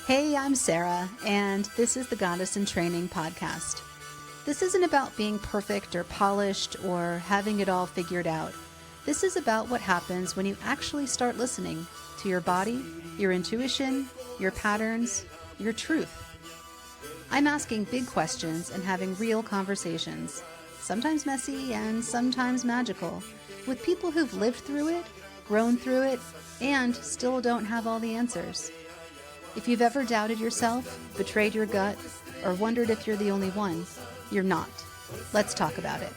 Hey, I'm Sarah, and this is the Goddess in Training podcast. This isn't about being perfect or polished or having it all figured out. This is about what happens when you actually start listening to your body, your intuition, your patterns, your truth. I'm asking big questions and having real conversations, sometimes messy and sometimes magical, with people who've lived through it, grown through it, and still don't have all the answers. If you've ever doubted yourself, betrayed your gut, or wondered if you're the only one, you're not. Let's talk about it.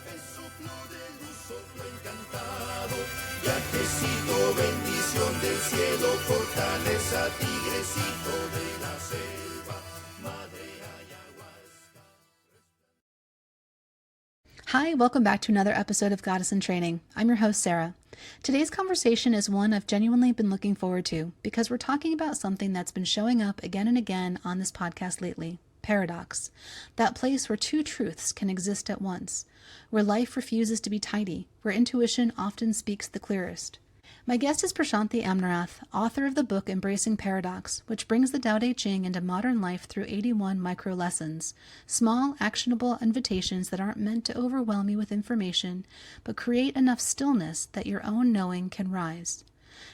Hi, welcome back to another episode of Goddess in Training. I'm your host, Sarah. Today's conversation is one I've genuinely been looking forward to because we're talking about something that's been showing up again and again on this podcast lately. Paradox. That place where two truths can exist at once, where life refuses to be tidy, where intuition often speaks the clearest. My guest is Prashanthi Amarnath, author of the book Embracing Paradox, which brings the Tao Te Ching into modern life through 81 micro lessons, small, actionable invitations that aren't meant to overwhelm you with information, but create enough stillness that your own knowing can rise.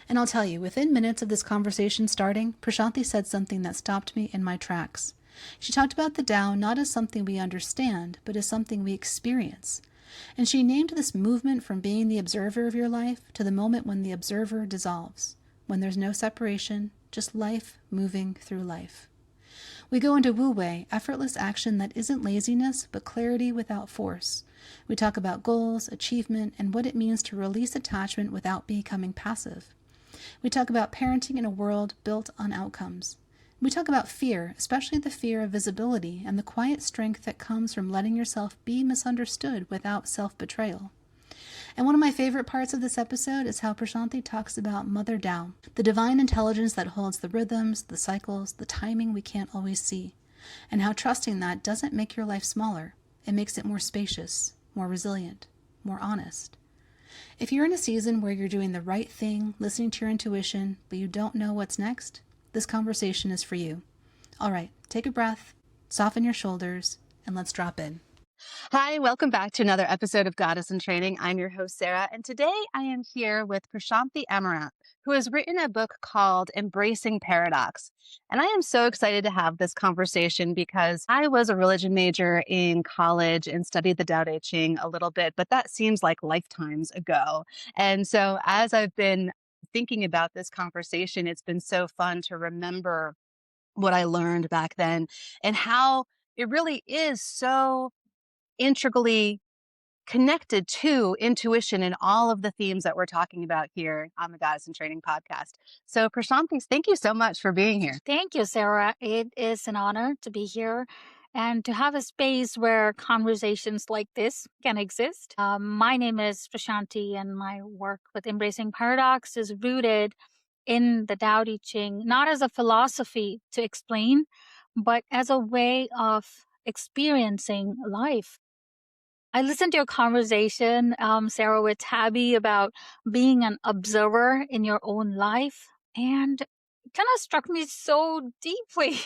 And I'll tell you, within minutes of this conversation starting, Prashanthi said something that stopped me in my tracks. She talked about the Tao not as something we understand, but as something we experience. And she named this movement from being the observer of your life to the moment when the observer dissolves, when there's no separation, just life moving through life. We go into Wu Wei, effortless action that isn't laziness, but clarity without force. We talk about goals, achievement, and what it means to release attachment without becoming passive. We talk about parenting in a world built on outcomes. We talk about fear, especially the fear of visibility and the quiet strength that comes from letting yourself be misunderstood without self-betrayal. And one of my favorite parts of this episode is how Prashanthi talks about Mother Tao, the divine intelligence that holds the rhythms, the cycles, the timing we can't always see, and how trusting that doesn't make your life smaller. It makes it more spacious, more resilient, more honest. If you're in a season where you're doing the right thing, listening to your intuition, but you don't know what's next, this conversation is for you. All right, take a breath, soften your shoulders, and let's drop in. Hi, welcome back to another episode of Goddess in Training. I'm your host, Sarah, and today I am here with Prashanthi Amarnath, who has written a book called Embracing Paradox. And I am so excited to have this conversation because I was a religion major in college and studied the Tao Te Ching a little bit, but that seems like lifetimes ago. And so as I've been thinking about this conversation, it's been so fun to remember what I learned back then and how it really is so integrally connected to intuition and all of the themes that we're talking about here on the Goddess in Training podcast. So Prashanthi, thank you so much for being here. Thank you, Sarah. It is an honor to be here and to have a space where conversations like this can exist. My name is Prashanthi, and my work with Embracing Paradox is rooted in the Tao Te Ching, not as a philosophy to explain, but as a way of experiencing life. I listened to your conversation, Sarah, with Tabby about being an observer in your own life. And it kind of struck me so deeply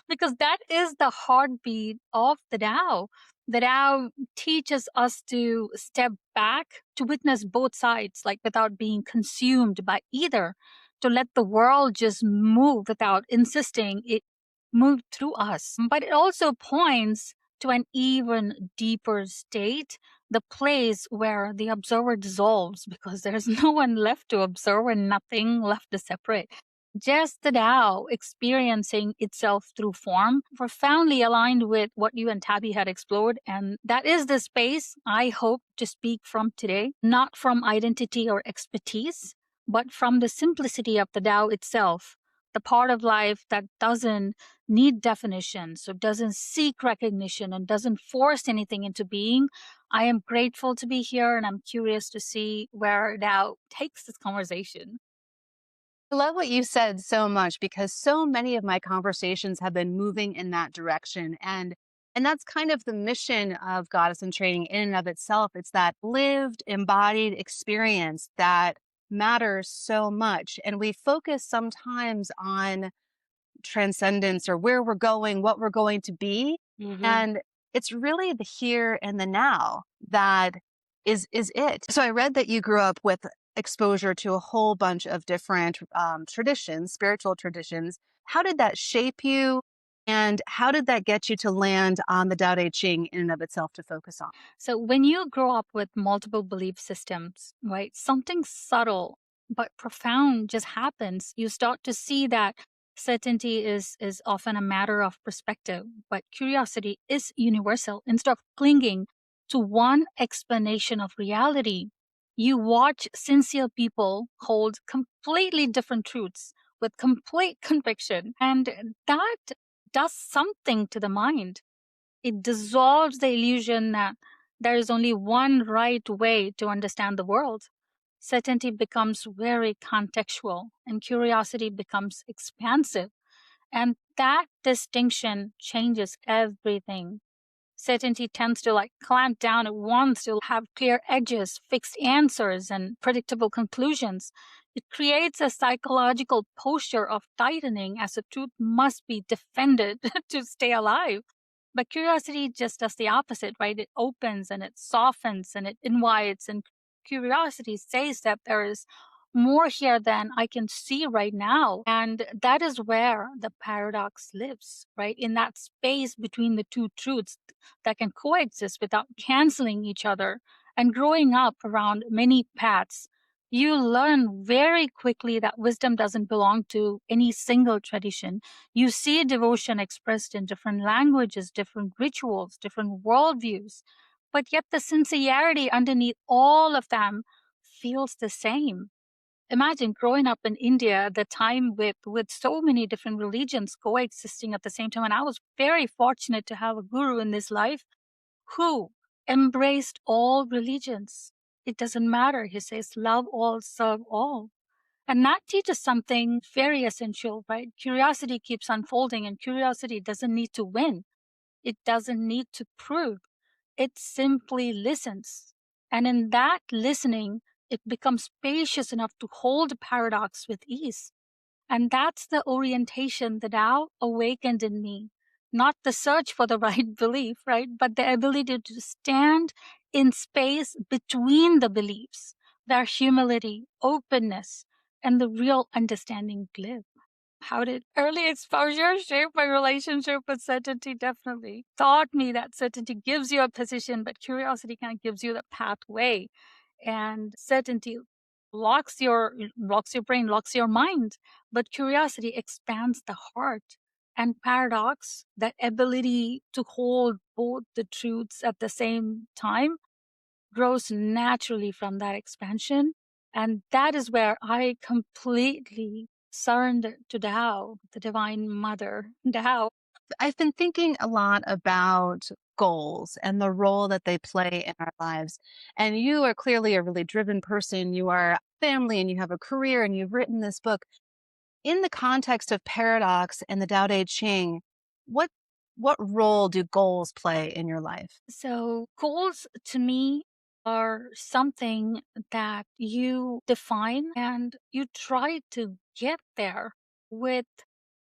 because that is the heartbeat of the Tao. The Tao teaches us to step back, to witness both sides, like without being consumed by either, to let the world just move without insisting it move through us. But it also points to an even deeper state, the place where the observer dissolves because there's no one left to observe and nothing left to separate. Just the Tao experiencing itself through form, profoundly aligned with what you and Tabby had explored. And that is the space I hope to speak from today, not from identity or expertise, but from the simplicity of the Tao itself, the part of life that doesn't need definition, so doesn't seek recognition and doesn't force anything into being. I am grateful to be here, and I'm curious to see where Tao takes this conversation. I love what you said so much because so many of my conversations have been moving in that direction. And that's kind of the mission of Goddess in Training in and of itself. It's that lived, embodied experience that matters so much. And we focus sometimes on transcendence or where we're going, what we're going to be. Hmm. And it's really the here and the now that is it. So I read that you grew up with exposure to a whole bunch of different traditions, spiritual traditions. How did that shape you? And how did that get you to land on the Tao Te Ching in and of itself to focus on? So when you grow up with multiple belief systems, right, something subtle but profound just happens. You start to see that certainty is often a matter of perspective, but curiosity is universal. Instead of clinging to one explanation of reality, you watch sincere people hold completely different truths with complete conviction, and that does something to the mind. It dissolves the illusion that there is only one right way to understand the world. Certainty becomes very contextual and curiosity becomes expansive. And that distinction changes everything. Certainty tends to clamp down. It wants to have clear edges, fixed answers, and predictable conclusions. It creates a psychological posture of tightening as the truth must be defended to stay alive. But curiosity just does the opposite, right? It opens and it softens and it invites. And curiosity says that there is more here than I can see right now. And that is where the paradox lives, right? In that space between the two truths that can coexist without canceling each other. And growing up around many paths, you learn very quickly that wisdom doesn't belong to any single tradition. You see devotion expressed in different languages, different rituals, different worldviews, but yet the sincerity underneath all of them feels the same. Imagine growing up in India at the time with so many different religions coexisting at the same time. And I was very fortunate to have a guru in this life who embraced all religions. It doesn't matter. He says, love all, serve all. And that teaches something very essential, right? Curiosity keeps unfolding, and curiosity doesn't need to win. It doesn't need to prove. It simply listens. And in that listening, it becomes spacious enough to hold paradox with ease. And that's the orientation that Tao awakened in me. Not the search for the right belief, right? But the ability to stand in space between the beliefs, where humility, openness, and the real understanding live. How did early exposure shape my relationship with certainty? Definitely taught me that certainty gives you a position, but curiosity kind of gives you the pathway. And certainty locks your brain, locks your mind, but curiosity expands the heart. And paradox, that ability to hold both the truths at the same time, grows naturally from that expansion. And that is where I completely surrender to Tao, the Divine Mother, Tao. I've been thinking a lot about goals and the role that they play in our lives. And you are clearly a really driven person. You are a family and you have a career and you've written this book. In the context of paradox and the Tao Te Ching, what what role do goals play in your life? So, goals to me are something that you define and you try to get there with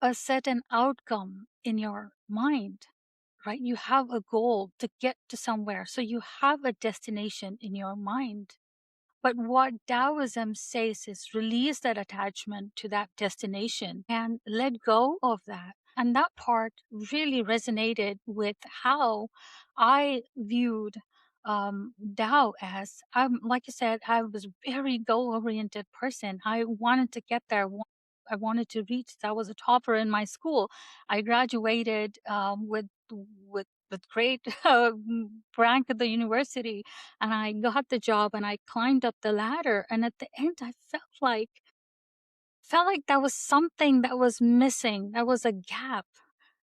a certain outcome in your mind, right? You have a goal to get to somewhere. So you have a destination in your mind. But what Taoism says is release that attachment to that destination and let go of that. And that part really resonated with how I viewed Tao as, like you said, I was a very goal oriented person. I wanted to get there. I wanted to reach. I was a topper in my school. I graduated with great rank at the university, and I got the job and I climbed up the ladder, and at the end I felt like there was something that was missing. There was a gap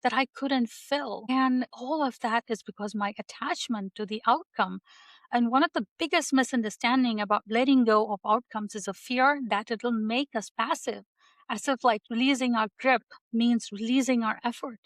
that I couldn't fill. And all of that is because my attachment to the outcome. And one of the biggest misunderstanding about letting go of outcomes is a fear that it'll make us passive, as if like releasing our grip means releasing our effort.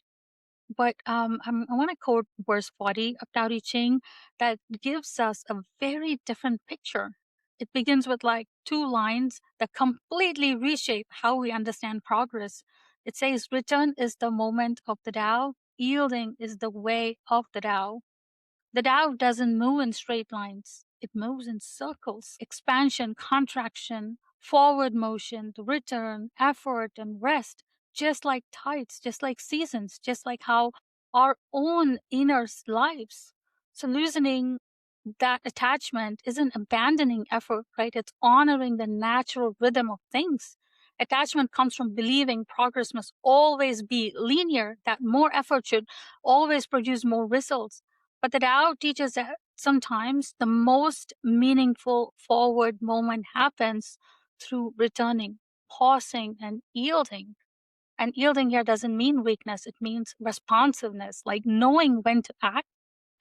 But I want to quote verse 40 of Tao Te Ching that gives us a very different picture. It begins with like two lines that completely reshape how we understand progress. It says return is the moment of the Tao, yielding is the way of the Tao. The Tao doesn't move in straight lines. It moves in circles. Expansion, contraction, forward motion, the return, effort, and rest, just like tides, just like seasons, just like how our own inner lives. So loosening that attachment isn't abandoning effort, right? It's honoring the natural rhythm of things. Attachment comes from believing progress must always be linear, that more effort should always produce more results. But the Tao teaches that sometimes the most meaningful forward moment happens through returning, pausing, and yielding. And yielding here doesn't mean weakness, it means responsiveness, like knowing when to act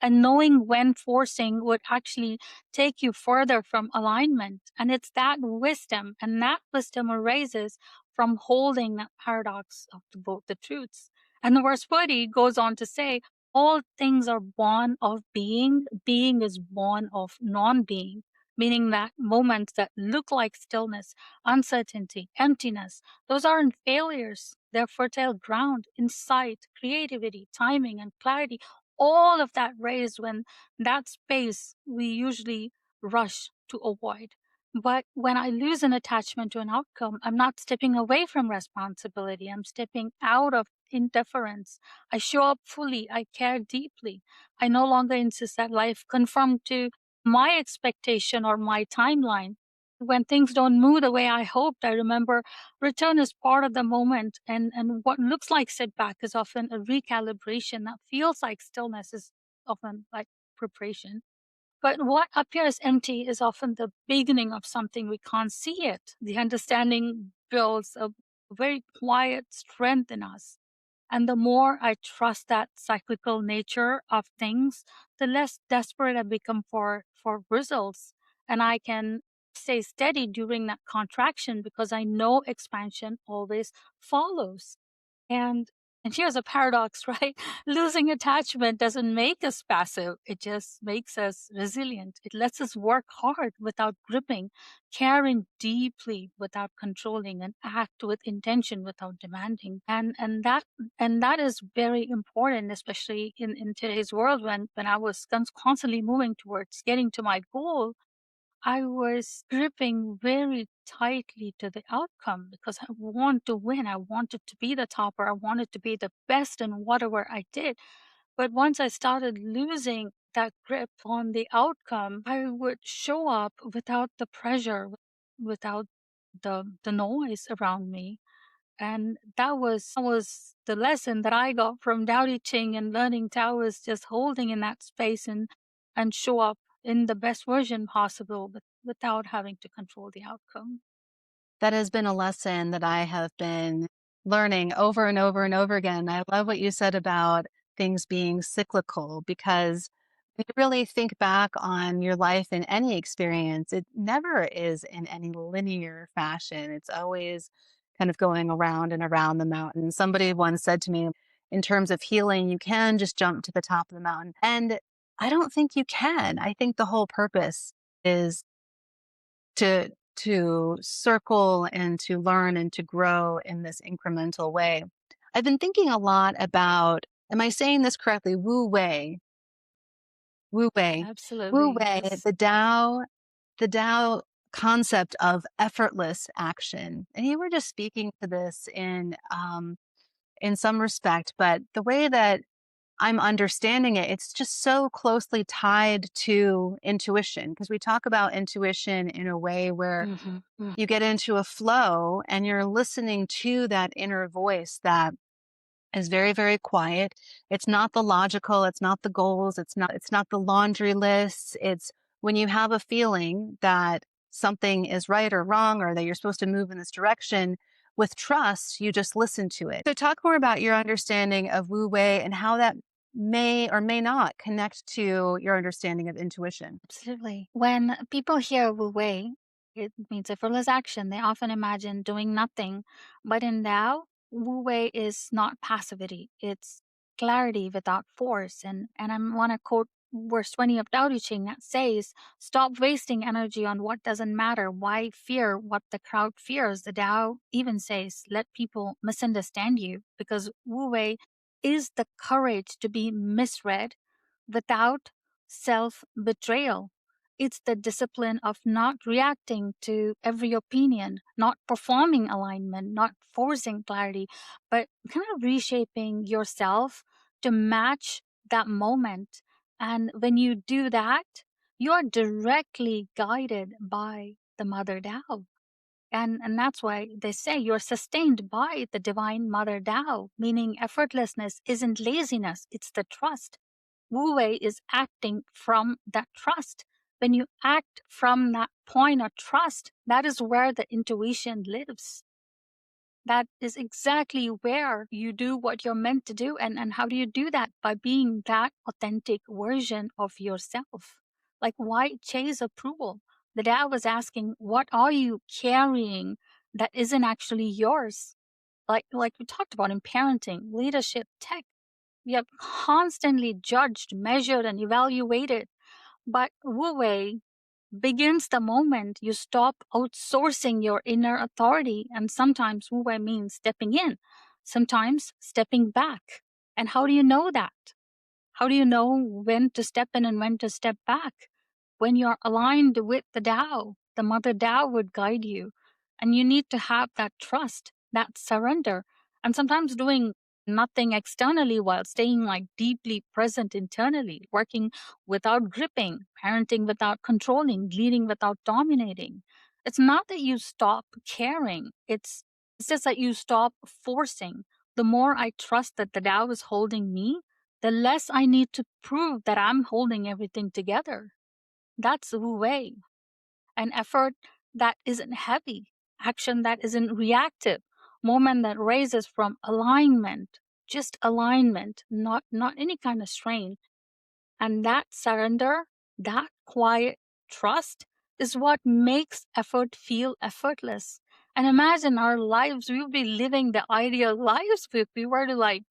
and knowing when forcing would actually take you further from alignment. And it's that wisdom, and that wisdom arises from holding that paradox of both the truths. And the verse 40 goes on to say, all things are born of being, being is born of non being, meaning that moments that look like stillness, uncertainty, emptiness, those aren't failures. They're fertile ground, insight, creativity, timing, and clarity, all of that raised when that space we usually rush to avoid. But when I lose an attachment to an outcome, I'm not stepping away from responsibility. I'm stepping out of indifference. I show up fully. I care deeply. I no longer insist that life conform to my expectation or my timeline. When things don't move the way I hoped, I remember return is part of the moment, and what looks like setback is often a recalibration. That feels like stillness is often like preparation. But what appears empty is often the beginning of something we can't see it. The understanding builds a very quiet strength in us. And the more I trust that cyclical nature of things, the less desperate I become for results. And I can stay steady during that contraction because I know expansion always follows. And and here's a paradox, right? Losing attachment doesn't make us passive. It just makes us resilient. It lets us work hard without gripping, caring deeply without controlling, and act with intention without demanding. And that is very important, especially in today's world when I was constantly moving towards getting to my goal. I was gripping very tightly to the outcome because I want to win. I wanted to be the topper. I wanted to be the best in whatever I did. But once I started losing that grip on the outcome, I would show up without the pressure, without the noise around me. And that was the lesson that I got from Tao Te Ching and learning Tao, is just holding in that space and show up in the best version possible, but without having to control the outcome. That has been a lesson that I have been learning over and over and over again. I love what you said about things being cyclical, because when you really think back on your life in any experience, it never is in any linear fashion. It's always kind of going around and around the mountain. Somebody once said to me, in terms of healing, you can just jump to the top of the mountain. And I don't think you can. I think the whole purpose is to circle and to learn and to grow in this incremental way. I've been thinking a lot about, am I saying this correctly? Wu Wei. Wu Wei. Wu Absolutely, Wei, yes. the Tao concept of effortless action. And you were just speaking to this in some respect, but the way that I'm understanding it, it's just so closely tied to intuition, because we talk about intuition in a way where Hmm. you get into a flow and you're listening to that inner voice that is very, very quiet. It's not the logical, it's not the goals, it's not the laundry lists. It's when you have a feeling that something is right or wrong, or that you're supposed to move in this direction, with trust, you just listen to it. So talk more about your understanding of Wu Wei and how that may or may not connect to your understanding of intuition. Absolutely. When people hear Wu Wei, it means effortless action. They often imagine doing nothing. But in Tao, Wu Wei is not passivity. It's clarity without force. And I want to quote verse 20 of Tao Te Ching that says, stop wasting energy on what doesn't matter. Why fear what the crowd fears? The Tao even says, let people misunderstand you, because Wu Wei is the courage to be misread without self betrayal. It's the discipline of not reacting to every opinion, not performing alignment, not forcing clarity, but kind of reshaping yourself to match that moment. And when you do that, you are directly guided by the Mother Tao. And that's why they say you're sustained by the divine Mother Tao, meaning effortlessness isn't laziness, it's the trust. Wu Wei is acting from that trust. When you act from that point of trust, that is where the intuition lives. That is exactly where you do what you're meant to do. And how do you do that? By being that authentic version of yourself. Like, why chase approval? The Tao was asking, what are you carrying that isn't actually yours? Like we talked about in parenting, leadership, tech. We are constantly judged, measured, and evaluated. But Wu Wei begins the moment you stop outsourcing your inner authority. And sometimes Wu Wei means stepping in, sometimes stepping back. And how do you know that? How do you know when to step in and when to step back? When you're aligned with the Tao, the Mother Tao would guide you. And you need to have that trust, that surrender. And sometimes doing nothing externally while staying like deeply present internally, working without gripping, parenting without controlling, leading without dominating. It's not that you stop caring. It's just that you stop forcing. The more I trust that the Tao is holding me, the less I need to prove that I'm holding everything together. That's Wu Wei. An effort that isn't heavy, action that isn't reactive, moment that raises from alignment, just alignment, not any kind of strain. And that surrender, that quiet trust is what makes effort feel effortless. And imagine our lives, we would be living the ideal lives if we were to like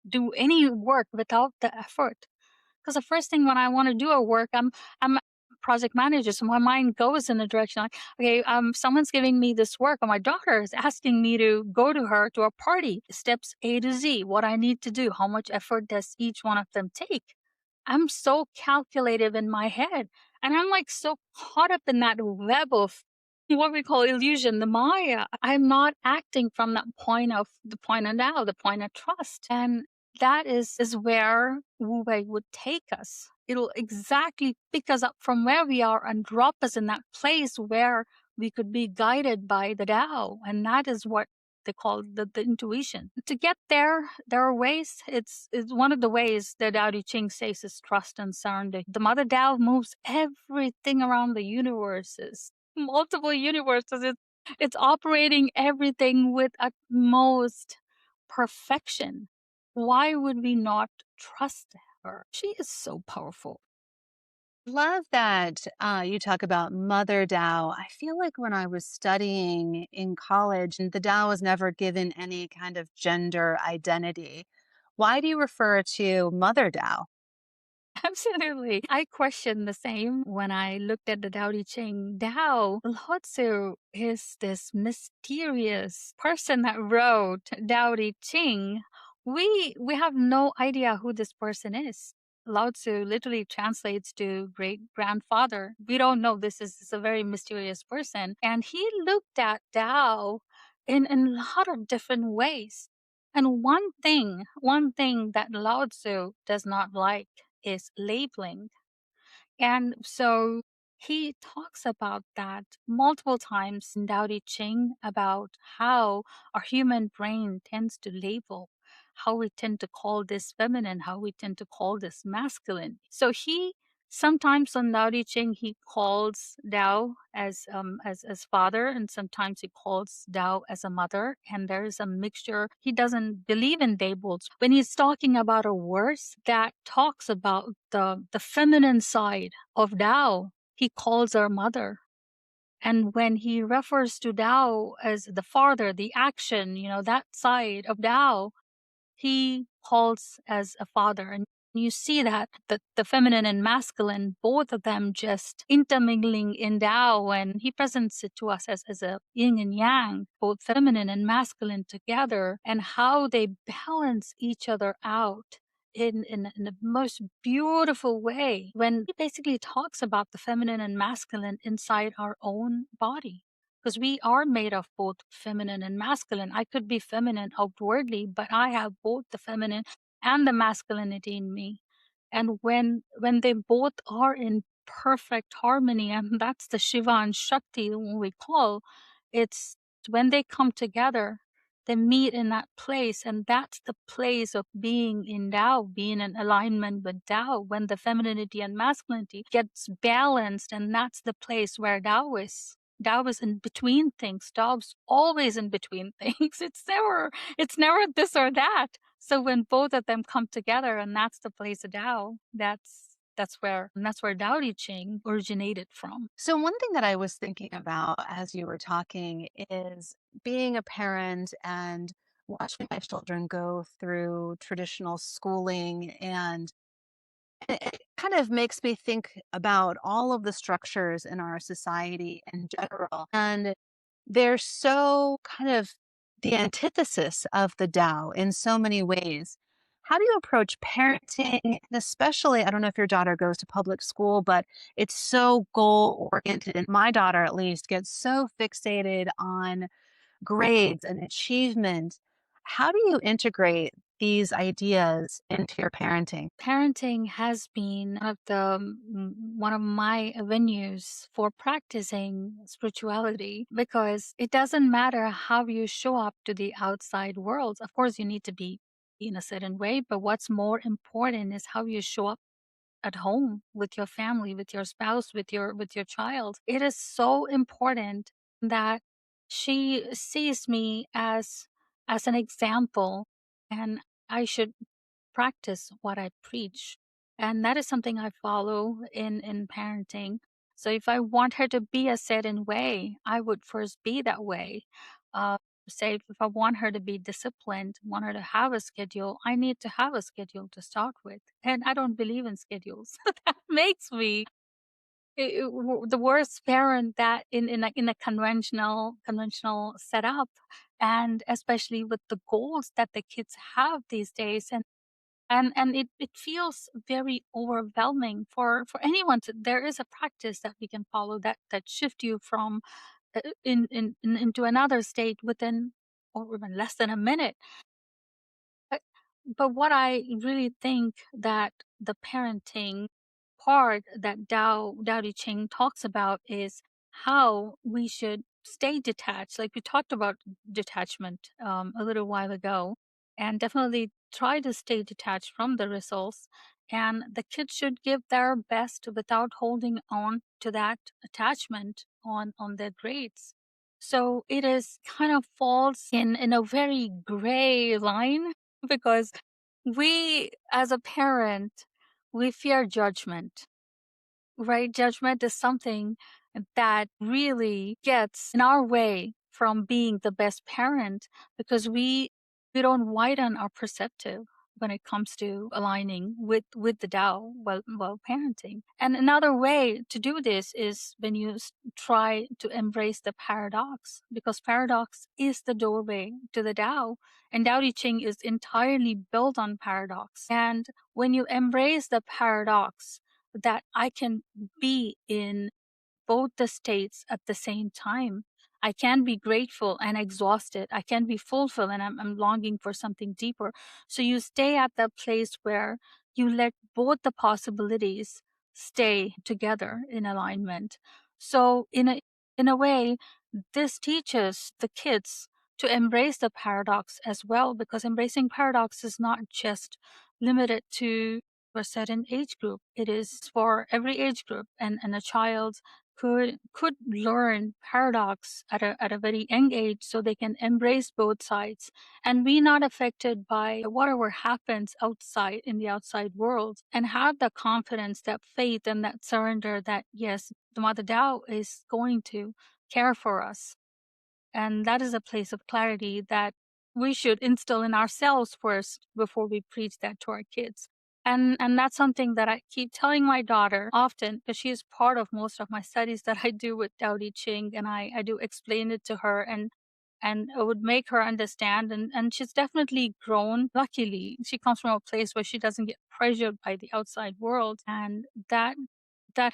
do any work without the effort. Because the first thing when I want to do a work, I'm a project manager, so my mind goes in a direction like, okay, someone's giving me this work, or my daughter is asking me to go to her to a party. Steps A to Z, what I need to do, how much effort does each one of them take? I'm so calculative in my head, and I'm like so caught up in that web of what we call illusion, the Maya. I'm not acting from that point of the point of now, the point of trust. And that is where Wu Wei would take us. It'll exactly pick us up from where we are and drop us in that place where we could be guided by the Tao. And that is what they call the intuition. To get there, there are ways. It's one of the ways the Tao Te Ching says is trust and surrender. The Mother Tao moves everything around the universes, multiple universes. It's operating everything with utmost perfection. Why would we not trust her? She is so powerful. Love that you talk about Mother Tao. I feel like when I was studying in college, and the Tao was never given any kind of gender identity. Why do you refer to Mother Tao? Absolutely. I questioned the same when I looked at the Tao Te Ching. Tao, Lao Tzu is this mysterious person that wrote Tao Te Ching. We have no idea who this person is. Lao Tzu literally translates to great grandfather. We don't know. This is a very mysterious person. And he looked at Tao in a lot of different ways. And one thing that Lao Tzu does not like is labeling. And so he talks about that multiple times in Tao Te Ching about how our human brain tends to label, how we tend to call this feminine, how we tend to call this masculine. So he sometimes on Tao Te Ching he calls Tao as father, and sometimes he calls Tao as a mother, and there is a mixture. He doesn't believe in labels. When he's talking about a verse that talks about the feminine side of Tao, he calls her mother. And when he refers to Tao as the father, the action, that side of Tao, he calls as a father. You see that the feminine and masculine, both of them just intermingling in Tao, and he presents it to us as a yin and yang, both feminine and masculine together, and how they balance each other out in the most beautiful way when he basically talks about the feminine and masculine inside our own body. Because we are made of both feminine and masculine. I could be feminine outwardly, but I have both the feminine and the masculinity in me. And when they both are in perfect harmony, and that's the Shiva and Shakti when we call, it's when they come together, they meet in that place, and that's the place of being in Tao, being in alignment with Tao, when the femininity and masculinity gets balanced, and that's the place where Tao is. Tao is in between things. Tao's always in between things. It's never this or that. So when both of them come together, and that's the place of Tao, that's where Tao Te Ching originated from. So, one thing that I was thinking about as you were talking is being a parent and watching my children go through traditional schooling. And it kind of makes me think about all of the structures in our society in general. And they're so kind of the antithesis of the Tao in so many ways. How do you approach parenting? And especially, I don't know if your daughter goes to public school, but it's so goal oriented. And my daughter, at least, gets so fixated on grades and achievement. How do you integrate these ideas into your parenting? Parenting has been one of my venues for practicing spirituality, because it doesn't matter how you show up to the outside world. Of course, you need to be in a certain way, but what's more important is how you show up at home with your family, with your spouse, with your child. It is so important that she sees me as an example, and I should practice what I preach. And that is something I follow in parenting. So if I want her to be a certain way, I would first be that way. Uh, Say if I want her to be disciplined, want her to have a schedule, I need to have a schedule to start with. And I don't believe in schedules. That makes me the worst parent that in a conventional setup, and especially with the goals that the kids have these days. And it feels very overwhelming for anyone. There is a practice that we can follow that shift you from into another state within, or even less than a minute. But what I really think that the parenting part that Tao Te Ching talks about is how we should stay detached. Like we talked about detachment a little while ago, and definitely try to stay detached from the results. And the kids should give their best without holding on to that attachment on their grades. So it is kind of falls in a very gray line, because we as a parent, we fear judgment, right? Judgment is something that really gets in our way from being the best parent, because we don't widen our perceptive when it comes to aligning with the Tao while parenting. And another way to do this is when you try to embrace the paradox, because paradox is the doorway to the Tao, and Tao Te Ching is entirely built on paradox. And when you embrace the paradox, that I can be in both the states at the same time. I can be grateful and exhausted. I can be fulfilled and I'm longing for something deeper. So you stay at the place where you let both the possibilities stay together in alignment. So in a way, this teaches the kids to embrace the paradox as well, because embracing paradox is not just limited to a certain age group. It is for every age group, and a child could learn paradox at a very young age, so they can embrace both sides and be not affected by whatever happens outside in the outside world, and have the confidence, that faith, and that surrender that yes, the Mother Tao is going to care for us. And that is a place of clarity that we should instill in ourselves first before we preach that to our kids. And that's something that I keep telling my daughter often, because she is part of most of my studies that I do with Tao Te Ching, and I do explain it to her, and it would make her understand, and she's definitely grown. Luckily, she comes from a place where she doesn't get pressured by the outside world, and that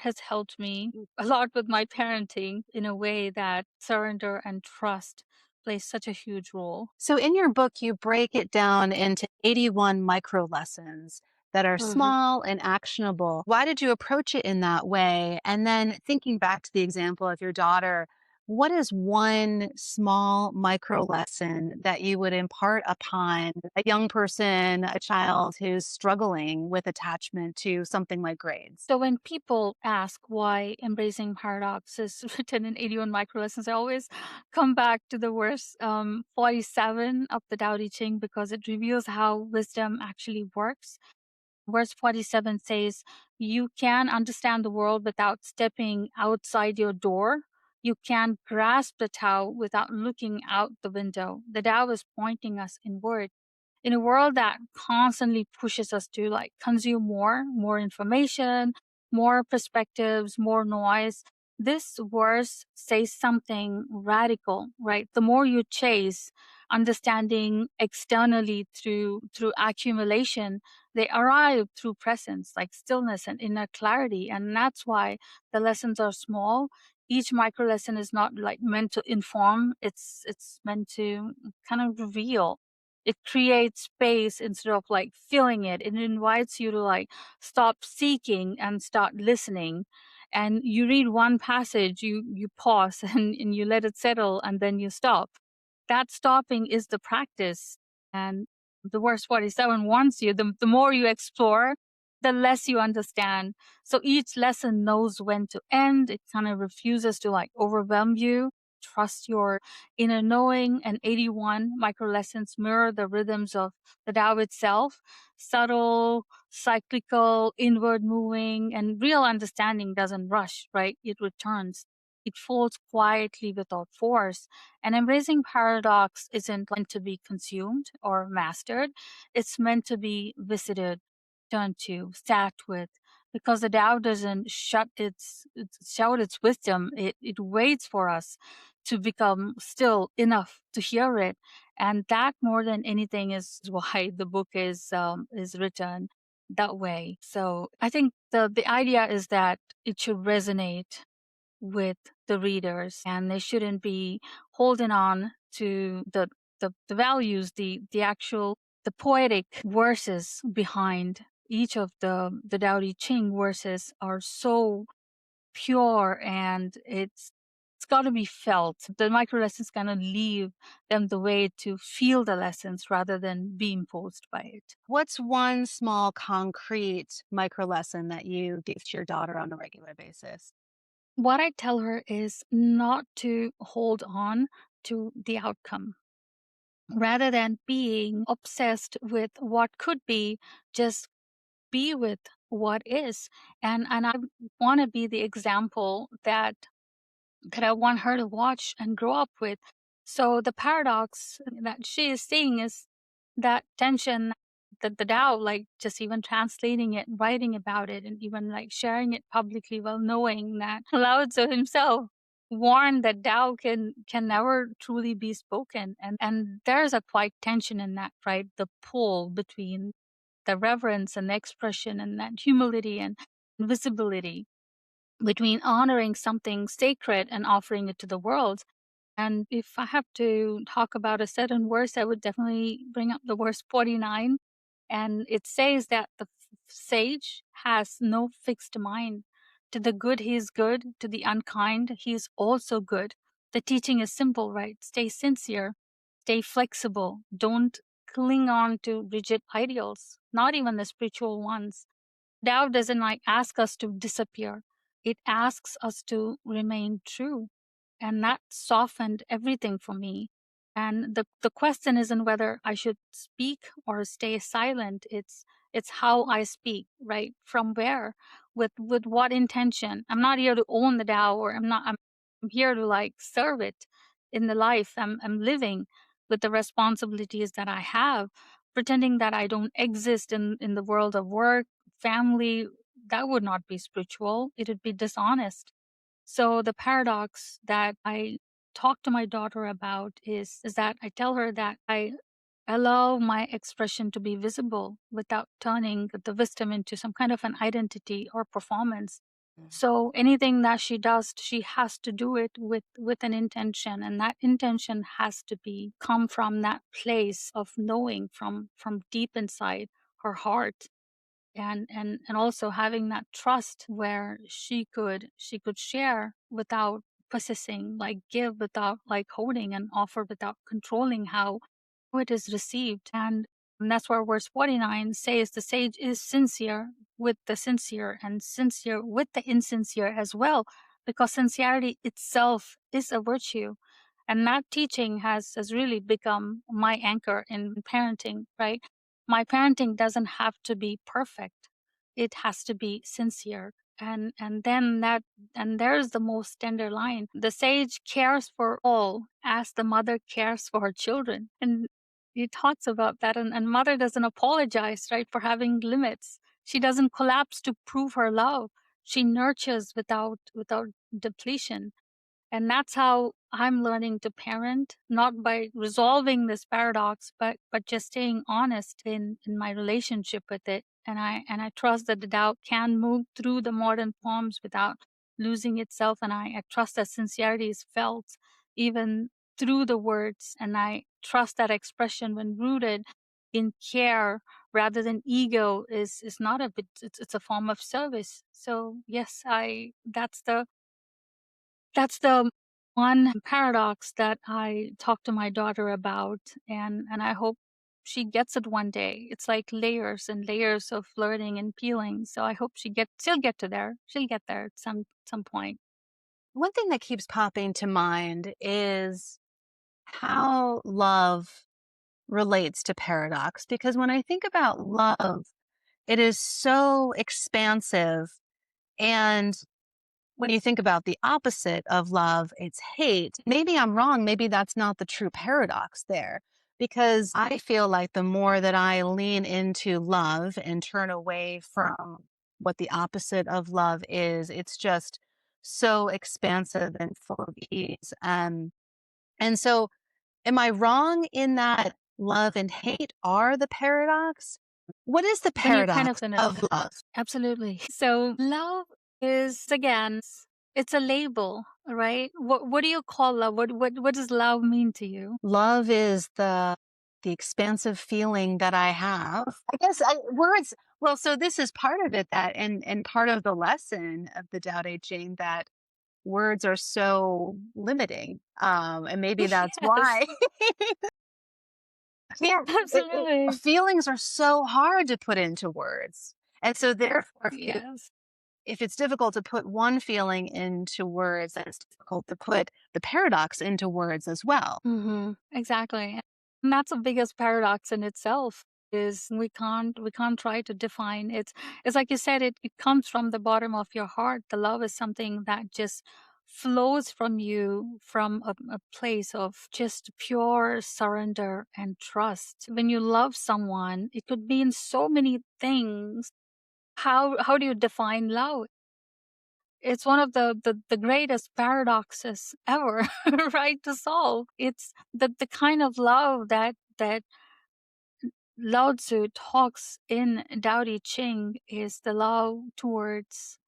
has helped me a lot with my parenting in a way that surrender and trust plays such a huge role. So, in your book, you break it down into 81 micro lessons that are Mhm. small and actionable. Why did you approach it in that way? And then, thinking back to the example of your daughter, what is one small micro lesson that you would impart upon a young person, a child who's struggling with attachment to something like grades? So when people ask why Embracing Paradox is written in 81 micro lessons, I always come back to the verse 47 of the Tao Te Ching, because it reveals how wisdom actually works. Verse 47 says, "You can understand the world without stepping outside your door. You can grasp the Tao without looking out the window. The Tao is pointing us inward." In a world that constantly pushes us to like consume more information, more perspectives, more noise, this verse says something radical, right? The more you chase understanding externally through accumulation, they arrive through presence, like stillness and inner clarity. And that's why the lessons are small. Each micro lesson is not like meant to inform, it's meant to kind of reveal. It creates space instead of like filling it. It invites you to like stop seeking and start listening. And you read one passage, you pause and you let it settle, and then you stop. That stopping is the practice. And the verse 47 warns you, the more you explore, the less you understand. So each lesson knows when to end. It kind of refuses to like overwhelm you. Trust your inner knowing. And 81 micro lessons mirror the rhythms of the Tao itself: subtle, cyclical, inward moving, and real understanding doesn't rush, right? It returns. It folds quietly without force. And embracing paradox isn't meant to be consumed or mastered. It's meant to be visited, turned to, sat with, because the Tao doesn't shout its wisdom. It waits for us to become still enough to hear it. And that, more than anything, is why the book is written that way. So I think the idea is that it should resonate with the readers, and they shouldn't be holding on to the values, the actual, the poetic verses behind each of the Tao Te Ching verses are so pure, and it's got to be felt. The micro lessons kind of leave them the way to feel the lessons rather than be imposed by it. What's one small, concrete micro lesson that you give to your daughter on a regular basis? What I tell her is not to hold on to the outcome, rather than being obsessed with what could be. Just be with what is. And I want to be the example that I want her to watch and grow up with. So the paradox that she is seeing is that tension that the Tao, like just even translating it, writing about it, and even like sharing it publicly, while knowing that Lao Tzu himself warned that Tao can never truly be spoken. And there's a quite tension in that, right? The pull between the reverence and the expression, and that humility and visibility, between honoring something sacred and offering it to the world. And if I have to talk about a certain verse, I would definitely bring up the verse 49. And it says that the sage has no fixed mind. To the good, he is good. To the unkind, he is also good. The teaching is simple, right? Stay sincere, stay flexible. Don't cling on to rigid ideals, not even the spiritual ones. Tao doesn't like ask us to disappear. It asks us to remain true. And that softened everything for me. And the question isn't whether I should speak or stay silent. It's how I speak, right? From where? With what intention? I'm not here to own the Tao, or I'm here to like serve it in the life I'm living, with the responsibilities that I have, pretending that I don't exist in the world of work, family. That would not be spiritual. It would be dishonest. So the paradox that I talk to my daughter about is that I tell her that I allow my expression to be visible without turning the wisdom into some kind of an identity or performance. So anything that she does, she has to do it with an intention, and that intention has to be come from that place of knowing from deep inside her heart, and also having that trust where she could share without possessing, like give without like holding, and offer without controlling how it is received. And that's where verse 49 says the sage is sincere with the sincere, and sincere with the insincere as well, because sincerity itself is a virtue. And that teaching has really become my anchor in parenting, right? My parenting doesn't have to be perfect. It has to be sincere. And then that and there's the most tender line. The sage cares for all as the mother cares for her children. And he talks about that, and mother doesn't apologize, right, for having limits. She doesn't collapse to prove her love. She nurtures without depletion. And that's how I'm learning to parent, not by resolving this paradox, but just staying honest in my relationship with it. And I trust that the Tao can move through the modern forms without losing itself. And I trust that sincerity is felt even through the words. And I trust that expression, when rooted in care rather than ego, is not a bit, it's a form of service. So yes, I that's the one paradox that I talk to my daughter about, and I hope she gets it one day. It's like layers and layers of learning and peeling. So I hope she'll get to there. She'll get there at some point. One thing that keeps popping to mind is how love relates to paradox. Because when I think about love, it is so expansive. And when you think about the opposite of love, it's hate. Maybe I'm wrong. Maybe that's not the true paradox there. Because I feel like the more that I lean into love and turn away from what the opposite of love is, it's just so expansive and full of ease. And so, am I wrong in that love and hate are the paradox? What is the Then you're kind paradox of in it. of love? Absolutely. So love is, again, it's a label, right? What do you call love? What does love mean to you? Love is the expansive feeling that I have. I guess words. Well, so this is part of it, that and part of the lesson of the Tao Te Ching, that words are so limiting, and maybe that's Yes, why. Yeah, absolutely. feelings are so hard to put into words, and so therefore, Yes. if it's difficult to put one feeling into words, then it's difficult to put the paradox into words as well. Exactly. And that's the biggest paradox in itself, is we can't try to define it. It's like you said, it comes from the bottom of your heart. The love is something that just flows from you, from a place of just pure surrender and trust. When you love someone, it could mean so many things. How do you define love? It's one of the greatest paradoxes ever, right, to solve. It's the kind of love that Lao Tzu talks in Tao Te Ching, is the love towards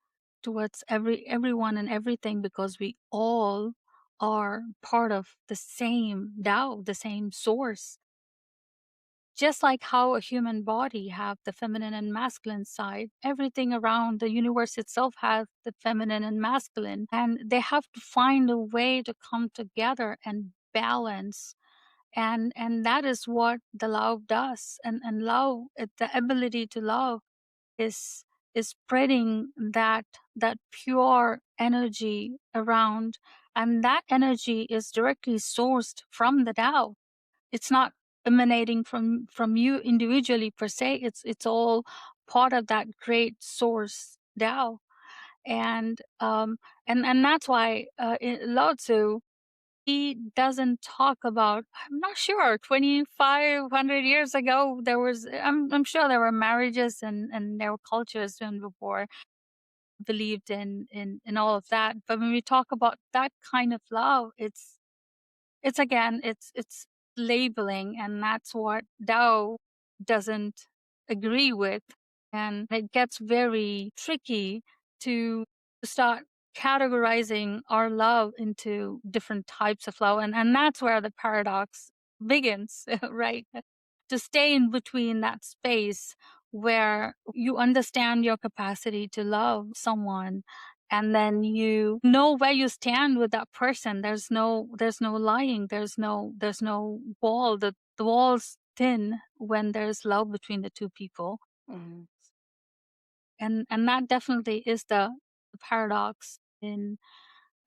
everyone and everything, because we all are part of the same Tao, the same source. Just like how a human body have the feminine and masculine side, everything around the universe itself has the feminine and masculine, and they have to find a way to come together and balance. And that is what the love does. And love, the ability to love, is spreading that pure energy around, and that energy is directly sourced from the Tao. It's not emanating from you individually per se. It's all part of that great source Tao. And that's why Lao Tzu he doesn't talk about, I'm not sure, 2,500 years ago, I'm sure there were marriages and there were cultures even before believed in all of that. But when we talk about that kind of love, it's again, it's labeling, and that's what Tao doesn't agree with. And it gets very tricky to start categorizing our love into different types of love. And that's where the paradox begins, right? To stay in between that space where you understand your capacity to love someone, and then you know where you stand with that person. There's no lying, there's no wall. The wall's thin when there's love between the two people. Mhm. And that definitely is the paradox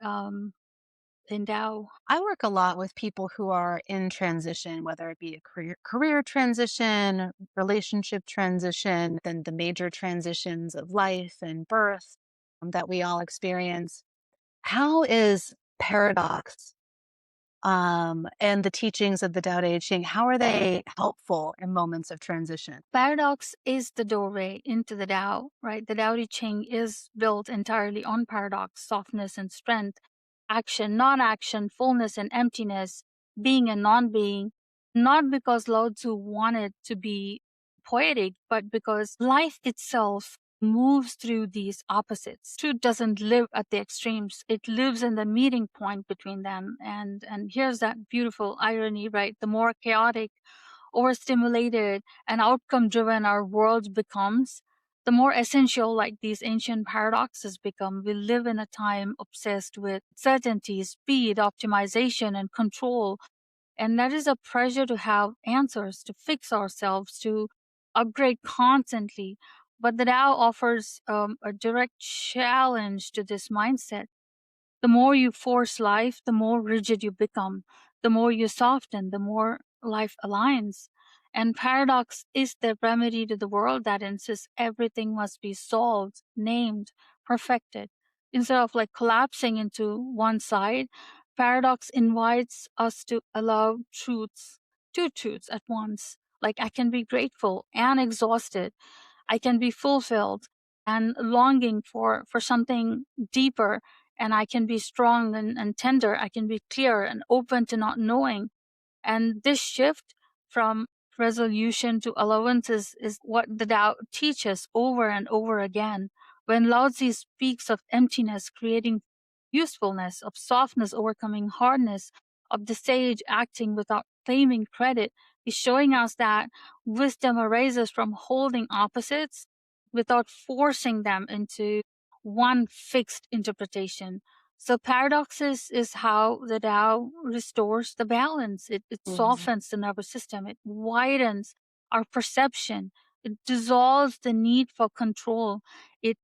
um in Tao. I work a lot with people who are in transition, whether it be a career transition, relationship transition, then the major transitions of life and birth that we all experience. How is paradox and the teachings of the Tao Te Ching, how are they helpful in moments of transition? Paradox is the doorway into the Tao, right? The Tao Te Ching is built entirely on paradox, softness and strength, action, non action, fullness and emptiness, being and non being, not because Lao Tzu wanted to be poetic, but because life itself moves through these opposites. Truth doesn't live at the extremes. It lives in the meeting point between them. And here's that beautiful irony, right? The more chaotic, overstimulated, and outcome driven our world becomes, the more essential like these ancient paradoxes become. We live in a time obsessed with certainty, speed, optimization, and control. And that is a pressure to have answers, to fix ourselves, to upgrade constantly. But the Tao offers a direct challenge to this mindset. The more you force life, the more rigid you become. The more you soften, the more life aligns. And paradox is the remedy to the world that insists everything must be solved, named, perfected. Instead of like collapsing into one side, paradox invites us to allow truths, two truths at once. Like I can be grateful and exhausted. I can be fulfilled and longing for something deeper, and I can be strong and tender. I can be clear and open to not knowing. And this shift from resolution to allowance is what the Tao teaches over and over again. When Lao Tzu speaks of emptiness creating usefulness, of softness overcoming hardness, of the sage acting without claiming credit, he's showing us that wisdom arises from holding opposites without forcing them into one fixed interpretation. So paradoxes is how the Tao restores the balance. It Mhm. softens the nervous system. It widens our perception. It dissolves the need for control. It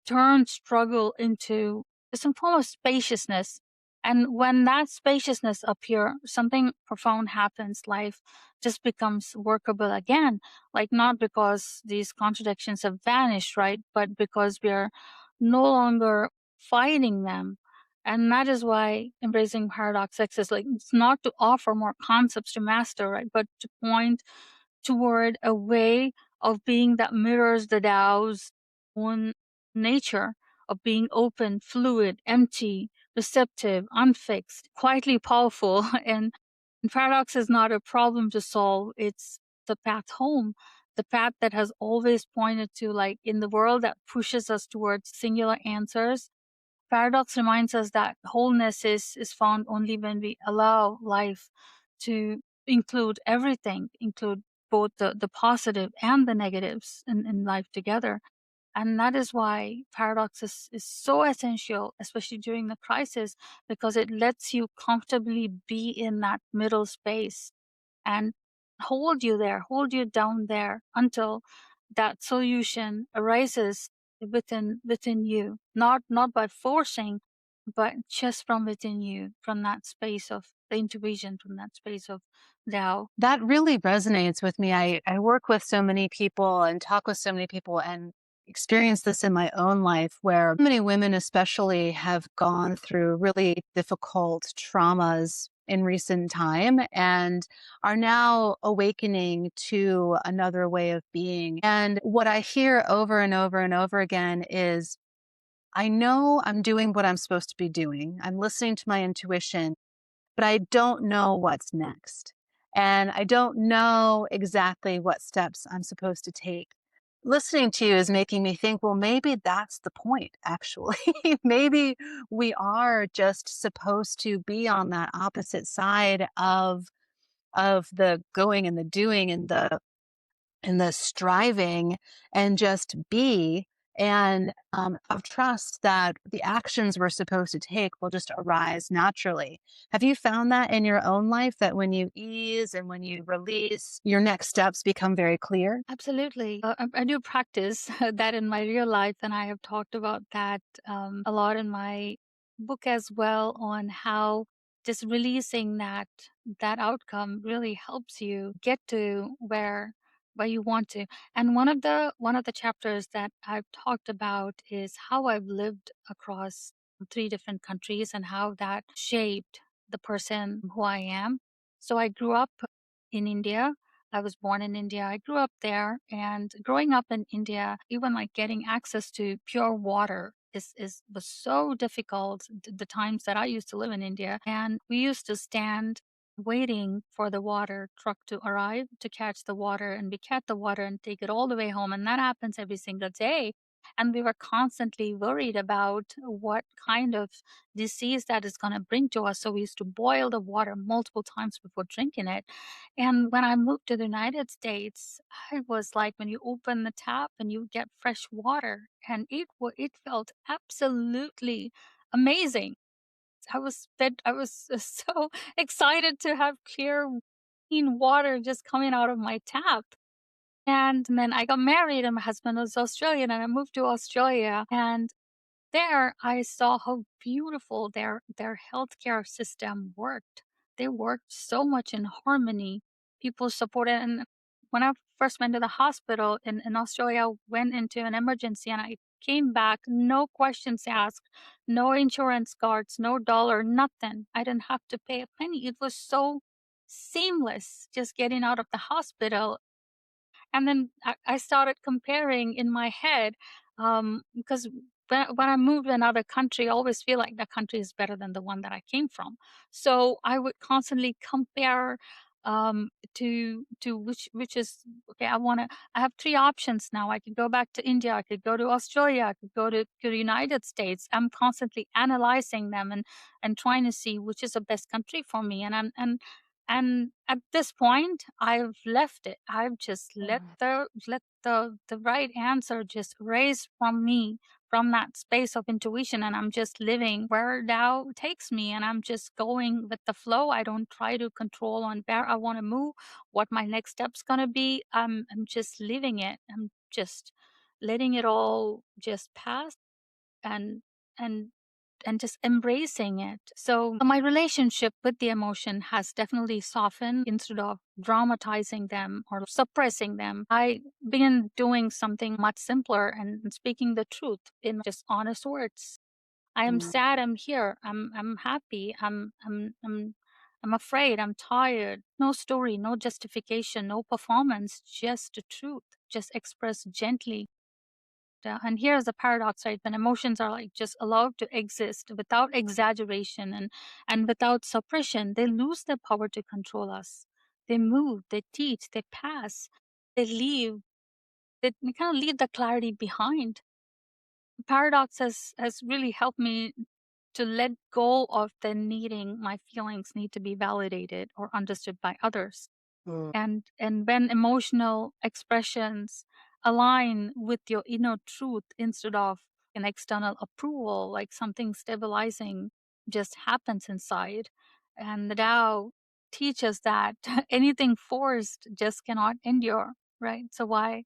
turns struggle into some form of spaciousness. And when that spaciousness appears, something profound happens. Life just becomes workable again. Like not because these contradictions have vanished, right? But because we are no longer fighting them. And that is why embracing paradox exists. Like it's not to offer more concepts to master, right? But to point toward a way of being that mirrors the Tao's own nature of being open, fluid, empty, receptive, unfixed, quietly powerful. And paradox is not a problem to solve. It's the path home, the path that has always pointed to, like in the world that pushes us towards singular answers. Paradox reminds us that wholeness is found only when we allow life to include everything, include both the positive and the negatives in life together. And that is why paradox is so essential, especially during the crisis, because it lets you comfortably be in that middle space and hold you down there until that solution arises within you, not by forcing, but just from within you, from that space of the intuition, from that space of Tao. That really resonates with me. I work with so many people and talk with so many people, and experienced this in my own life where many women, especially, have gone through really difficult traumas in recent time and are now awakening to another way of being. And what I hear over and over and over again is I know I'm doing what I'm supposed to be doing. I'm listening to my intuition, but I don't know what's next. And I don't know exactly what steps I'm supposed to take. Listening to you is making me think, well, maybe that's the point, actually. Maybe we are just supposed to be on that opposite side of the going and the doing and the striving and just be and of trust that the actions we're supposed to take will just arise naturally. Have you found that in your own life that when you ease and when you release, your next steps become very clear? Absolutely. I do practice that in my real life, and I have talked about that a lot in my book as well on how just releasing that outcome really helps you get to where you want to. And one of the chapters that I've talked about is how I've lived across three different countries and how that shaped the person who I am. So I grew up in India. I was born in India. I grew up there, and growing up in India, even like getting access to pure water is was so difficult. The times that I used to live in India, and we used to stand waiting for the water truck to arrive to catch the water, and we catch the water and take it all the way home, and that happens every single day. And we were constantly worried about what kind of disease that is going to bring to us. So we used to boil the water multiple times before drinking it. And when I moved to the United States, I was like, when you open the tap and you get fresh water, and it felt absolutely amazing. I was so excited to have clear, clean water just coming out of my tap. And then I got married, and my husband was Australian, and I moved to Australia. And there, I saw how beautiful their healthcare system worked. They worked so much in harmony. People supported, and when I first went to the hospital in Australia, I went into an emergency and I came back, no questions asked, no insurance cards, no dollar, nothing. I didn't have to pay a penny. It was so seamless just getting out of the hospital. And then I started comparing in my head, because when I moved to another country, I always feel like that country is better than the one that I came from. So I would constantly compare to which is okay. I have three options now. I could go back to India, I could go to Australia, I could go to the United States. I'm constantly analyzing them and trying to see which is the best country for me. And at this point, I've left it. I've just let the right answer just raise from me, from that space of intuition, and I'm just living where Tao takes me, and I'm just going with the flow. I don't try to control on where I want to move, what my next step's gonna be. I'm just living it. I'm just letting it all just pass and and and just embracing it. So my relationship with the emotion has definitely softened. Instead of dramatizing them or suppressing them, I began doing something much simpler and speaking the truth in just honest words. I am Mm, sad, I'm here. I'm happy. I'm afraid, I'm tired. No story, no justification, no performance, just the truth. Just expressed gently. And here's the paradox, right? When emotions are like just allowed to exist without exaggeration and without suppression, they lose their power to control us. They move, they teach, they pass, they leave, they kind of leave the clarity behind. Paradox has really helped me to let go of the needing my feelings need to be validated or understood by others. mm, And when emotional expressions align with your inner truth instead of an external approval, like something stabilizing just happens inside. And the Tao teaches that anything forced just cannot endure, right? So why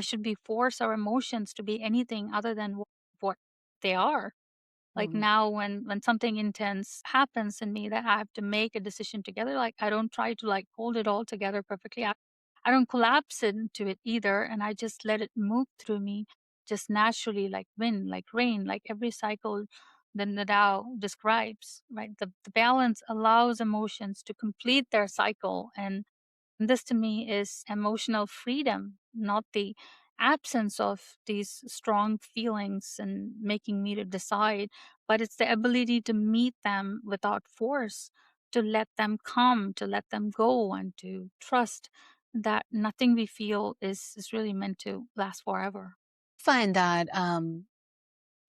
should we force our emotions to be anything other than what they are? Like mm, now when something intense happens in me that I have to make a decision together, like I don't try to like hold it all together perfectly. I don't collapse into it either, and I just let it move through me. just naturally, like wind, like rain, like every cycle that the Tao describes, right? The balance allows emotions to complete their cycle. And this to me is emotional freedom, not the absence of these strong feelings and making me to decide, but it's the ability to meet them without force, to let them come, to let them go, and to trust that nothing we feel is really meant to last forever. Find that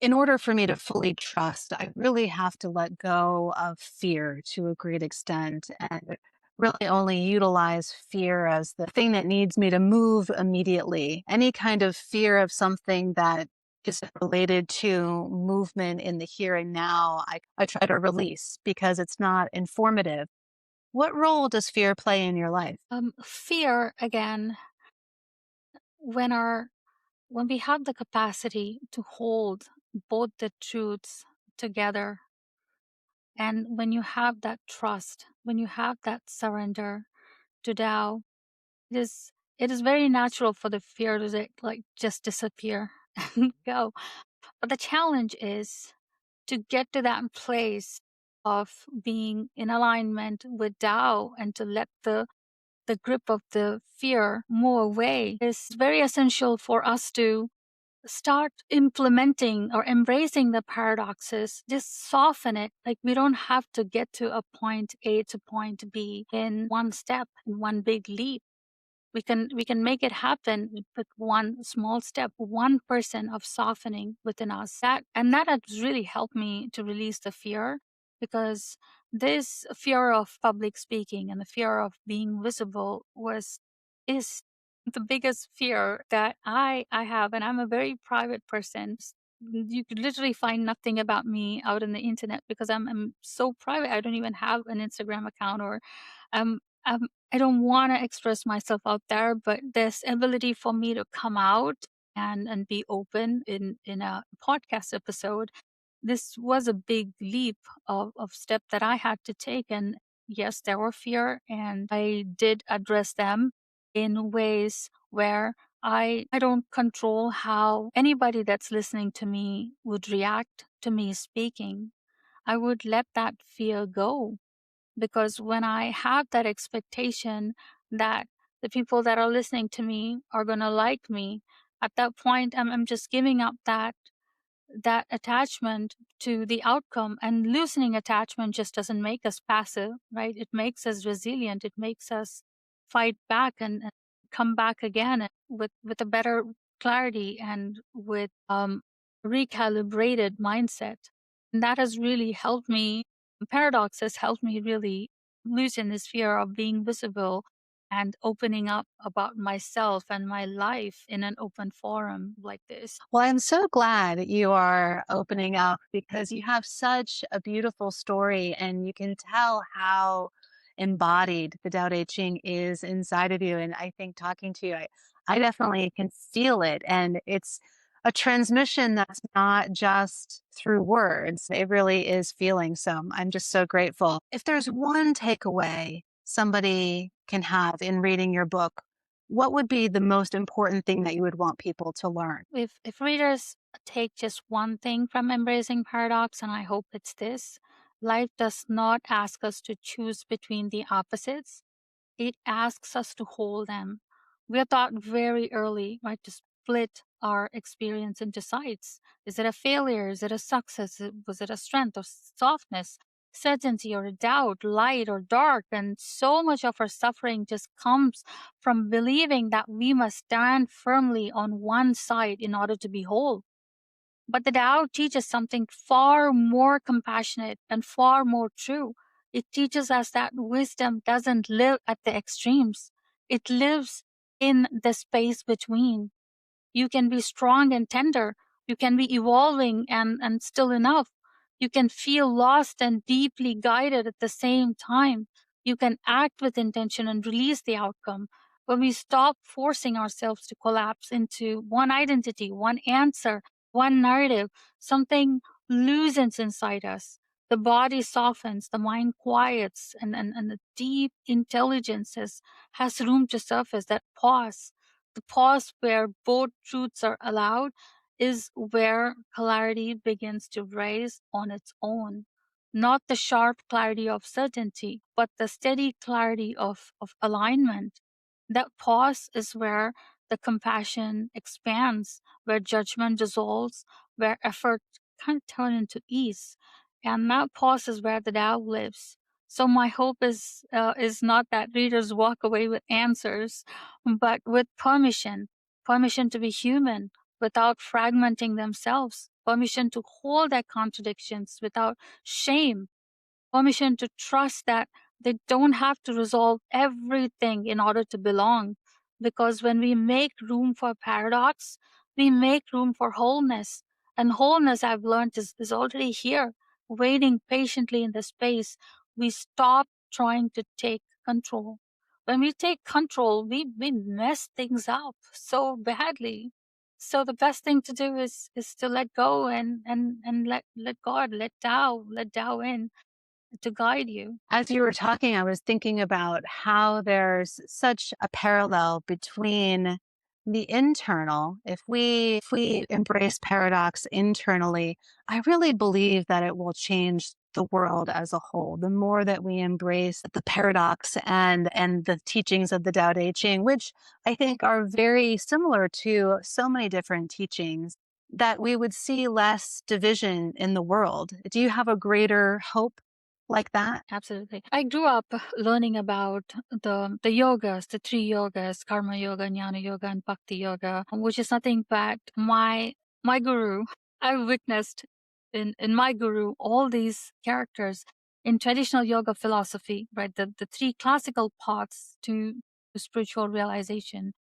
in order for me to fully trust, I really have to let go of fear to a great extent and really only utilize fear as the thing that needs me to move immediately. Any kind of fear of something that is related to movement in the here and now, I try to release because it's not informative. What role does fear play in your life? Fear, again, when our when we have the capacity to hold both the truths together, and when you have that trust, when you have that surrender to Tao, it is it is very natural for the fear to like just disappear and go. But the challenge is to get to that place of being in alignment with Tao and to let the grip of the fear move away. Is very essential for us to start implementing or embracing the paradoxes, just soften it. Like we don't have to get to a point A to point B in one step, in one big leap. We can make it happen with one small step, 1% of softening within us. That has really helped me to release the fear, because this fear of public speaking and the fear of being visible is the biggest fear that I have. And I'm a very private person. You could literally find nothing about me out on the internet because I'm so private. I don't even have an Instagram account, or um, um I don't want to express myself out there. But this ability for me to come out and be open in a podcast episode, this was a big leap of step that I had to take. And yes, there were fear, and I did address them in ways where I don't control how anybody that's listening to me would react to me speaking. I would let that fear go, because when I have that expectation that the people that are listening to me are going to like me, at that point I'm just giving up that attachment to the outcome. And loosening attachment just doesn't make us passive, right? It makes us resilient. It makes us fight back and come back again with a better clarity and with recalibrated mindset. And that has really helped me. Paradox has helped me really loosen this fear of being visible and opening up about myself and my life in an open forum like this. Well, I'm so glad you are opening up because you have such a beautiful story and you can tell how embodied the Tao Te Ching is inside of you. And I think talking to you, I definitely can feel it. And it's a transmission that's not just through words, it really is feeling. So I'm just so grateful. If there's one takeaway somebody can have in reading your book, what would be the most important thing that you would want people to learn? If readers take just one thing from embracing paradox, and I hope it's this: life does not ask us to choose between the opposites. It asks us to hold them. We are taught very early, right, to split our experience into sides. Is it a failure? Is it a success? Was it a strength or softness, certainty or a doubt, light or dark? And so much of our suffering just comes from believing that we must stand firmly on one side in order to be whole. But the Tao teaches something far more compassionate and far more true. It teaches us that wisdom doesn't live at the extremes. It lives in the space between. You can be strong and tender. You can be evolving and still enough. You can feel lost and deeply guided at the same time. You can act with intention and release the outcome. When we stop forcing ourselves to collapse into one identity, one answer, one narrative, something loosens inside us. The body softens, the mind quiets, and the deep intelligence has room to surface. That pause, the pause where both truths are allowed, is where clarity begins to rise on its own. Not the sharp clarity of certainty, but the steady clarity of alignment. That pause is where the compassion expands, where judgment dissolves, where effort can turn into ease. And that pause is where the Tao lives. So my hope is not that readers walk away with answers, but with permission to be human without fragmenting themselves, permission to hold their contradictions without shame, permission to trust that they don't have to resolve everything in order to belong. Because when we make room for paradox, we make room for wholeness. And wholeness, I've learned, is already here, waiting patiently in the space. We stop trying to take control. When we take control, we mess things up so badly. So the best thing to do is to let go and let God, let Tao in to guide you. As you were talking, I was thinking about how there's such a parallel between the internal. If we embrace paradox internally, I really believe that it will change the world as a whole. The more that we embrace the paradox and the teachings of the Tao Te Ching, which I think are very similar to so many different teachings, that we would see less division in the world. Do you have a greater hope like that? Absolutely. I grew up learning about the yogas, the three yogas, karma yoga, jnana yoga, and bhakti yoga, which is nothing but my guru. I witnessed in my guru all these characters in traditional yoga philosophy, right? The three classical paths to spiritual realization.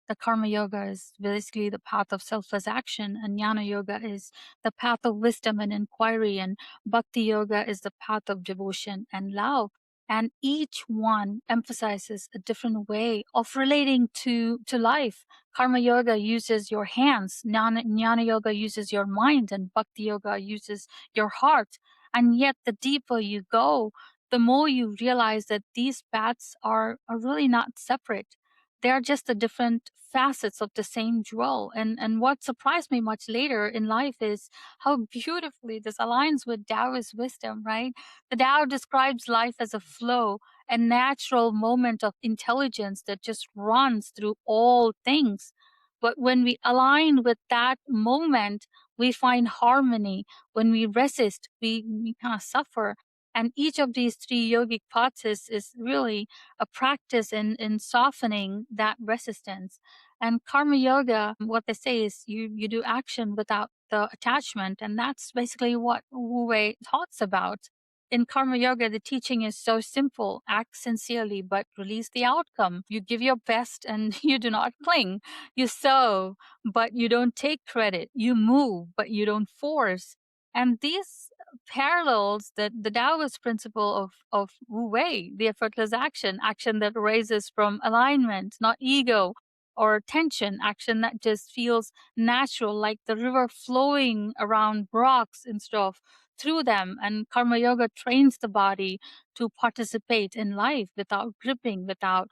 The karma yoga is basically the path of selfless action, and jnana yoga is the path of wisdom and inquiry, and bhakti yoga is the path of devotion and love. And each one emphasizes a different way of relating to life. Karma yoga uses your hands, jnana yoga uses your mind, and bhakti yoga uses your heart. And yet, the deeper you go, the more you realize that these paths are really not separate. They are just the different facets of the same jewel. And what surprised me much later in life is how beautifully this aligns with Taoist wisdom, right? The Tao describes life as a flow, a natural moment of intelligence that just runs through all things. But when we align with that moment, we find harmony. When we resist, we kind of suffer. And each of these three yogic paths is really a practice in softening that resistance. And karma yoga, what they say is you do action without the attachment. And that's basically what Wu Wei talks about. In karma yoga, the teaching is so simple: act sincerely, but release the outcome. You give your best and you do not cling. You sow, but you don't take credit. You move, but you don't force. And these parallels the Taoist principle of Wu Wei, the effortless action, action that arises from alignment, not ego or tension, action that just feels natural, like the river flowing around rocks instead of through them. And karma yoga trains the body to participate in life without gripping, without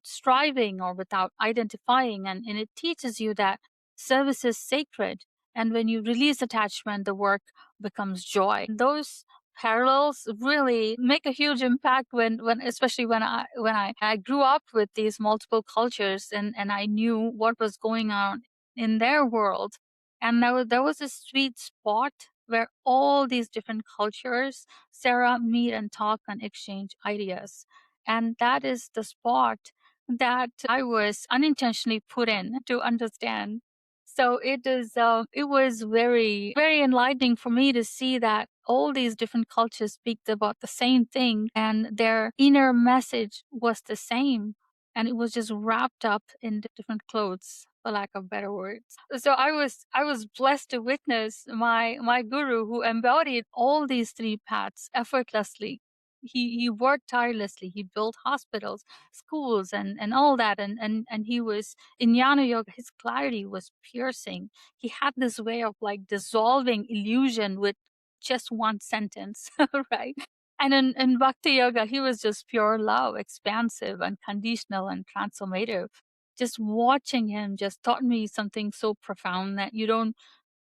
striving or without identifying. And it teaches you that service is sacred. And when you release attachment, the work becomes joy. Those parallels really make a huge impact when especially when I grew up with these multiple cultures and I knew what was going on in their world. And there was a sweet spot where all these different cultures, Sarah, meet and talk and exchange ideas. And that is the spot that I was unintentionally put in to understand. So it was very, very enlightening for me to see that all these different cultures speak about the same thing and their inner message was the same. And it was just wrapped up in different clothes, for lack of better words. So I was blessed to witness my guru who embodied all these three paths effortlessly. He worked tirelessly. He built hospitals, schools, and all that. And he was in Jnana Yoga. His clarity was piercing. He had this way of like dissolving illusion with just one sentence, right? And in Bhakti Yoga, he was just pure love, expansive, unconditional, and transformative. just watching him just taught me something so profound that you don't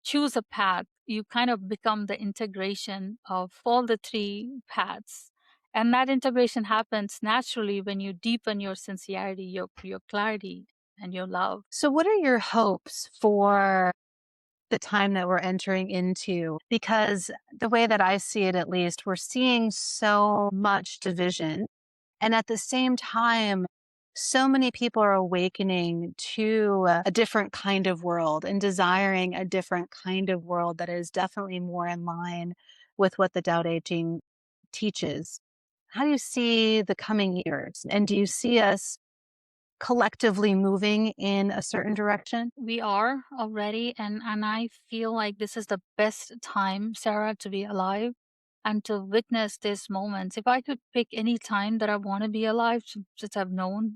choose a path, you kind of become the integration of all the three paths. And that integration happens naturally when you deepen your sincerity, your clarity, and your love. So, what are your hopes for the time that we're entering into? Because the way that I see it, at least, we're seeing so much division. And at the same time, so many people are awakening to a different kind of world and desiring a different kind of world that is definitely more in line with what the Tao Te Ching teaches. How do you see the coming years? And do you see us collectively moving in a certain direction? We are already, and I feel like this is the best time, Sarah, to be alive and to witness these moments. If I could pick any time that I want to be alive, since I've known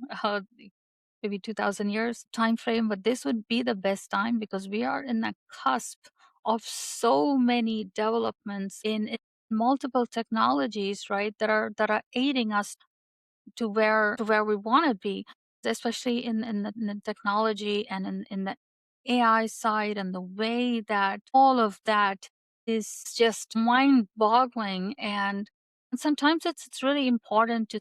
maybe 2000 years time frame, but this would be the best time because we are in the cusp of so many developments in multiple technologies, right, that are aiding us to where we want to be, especially in the technology and in the AI side, and the way that all of that is just mind boggling. And sometimes it's really important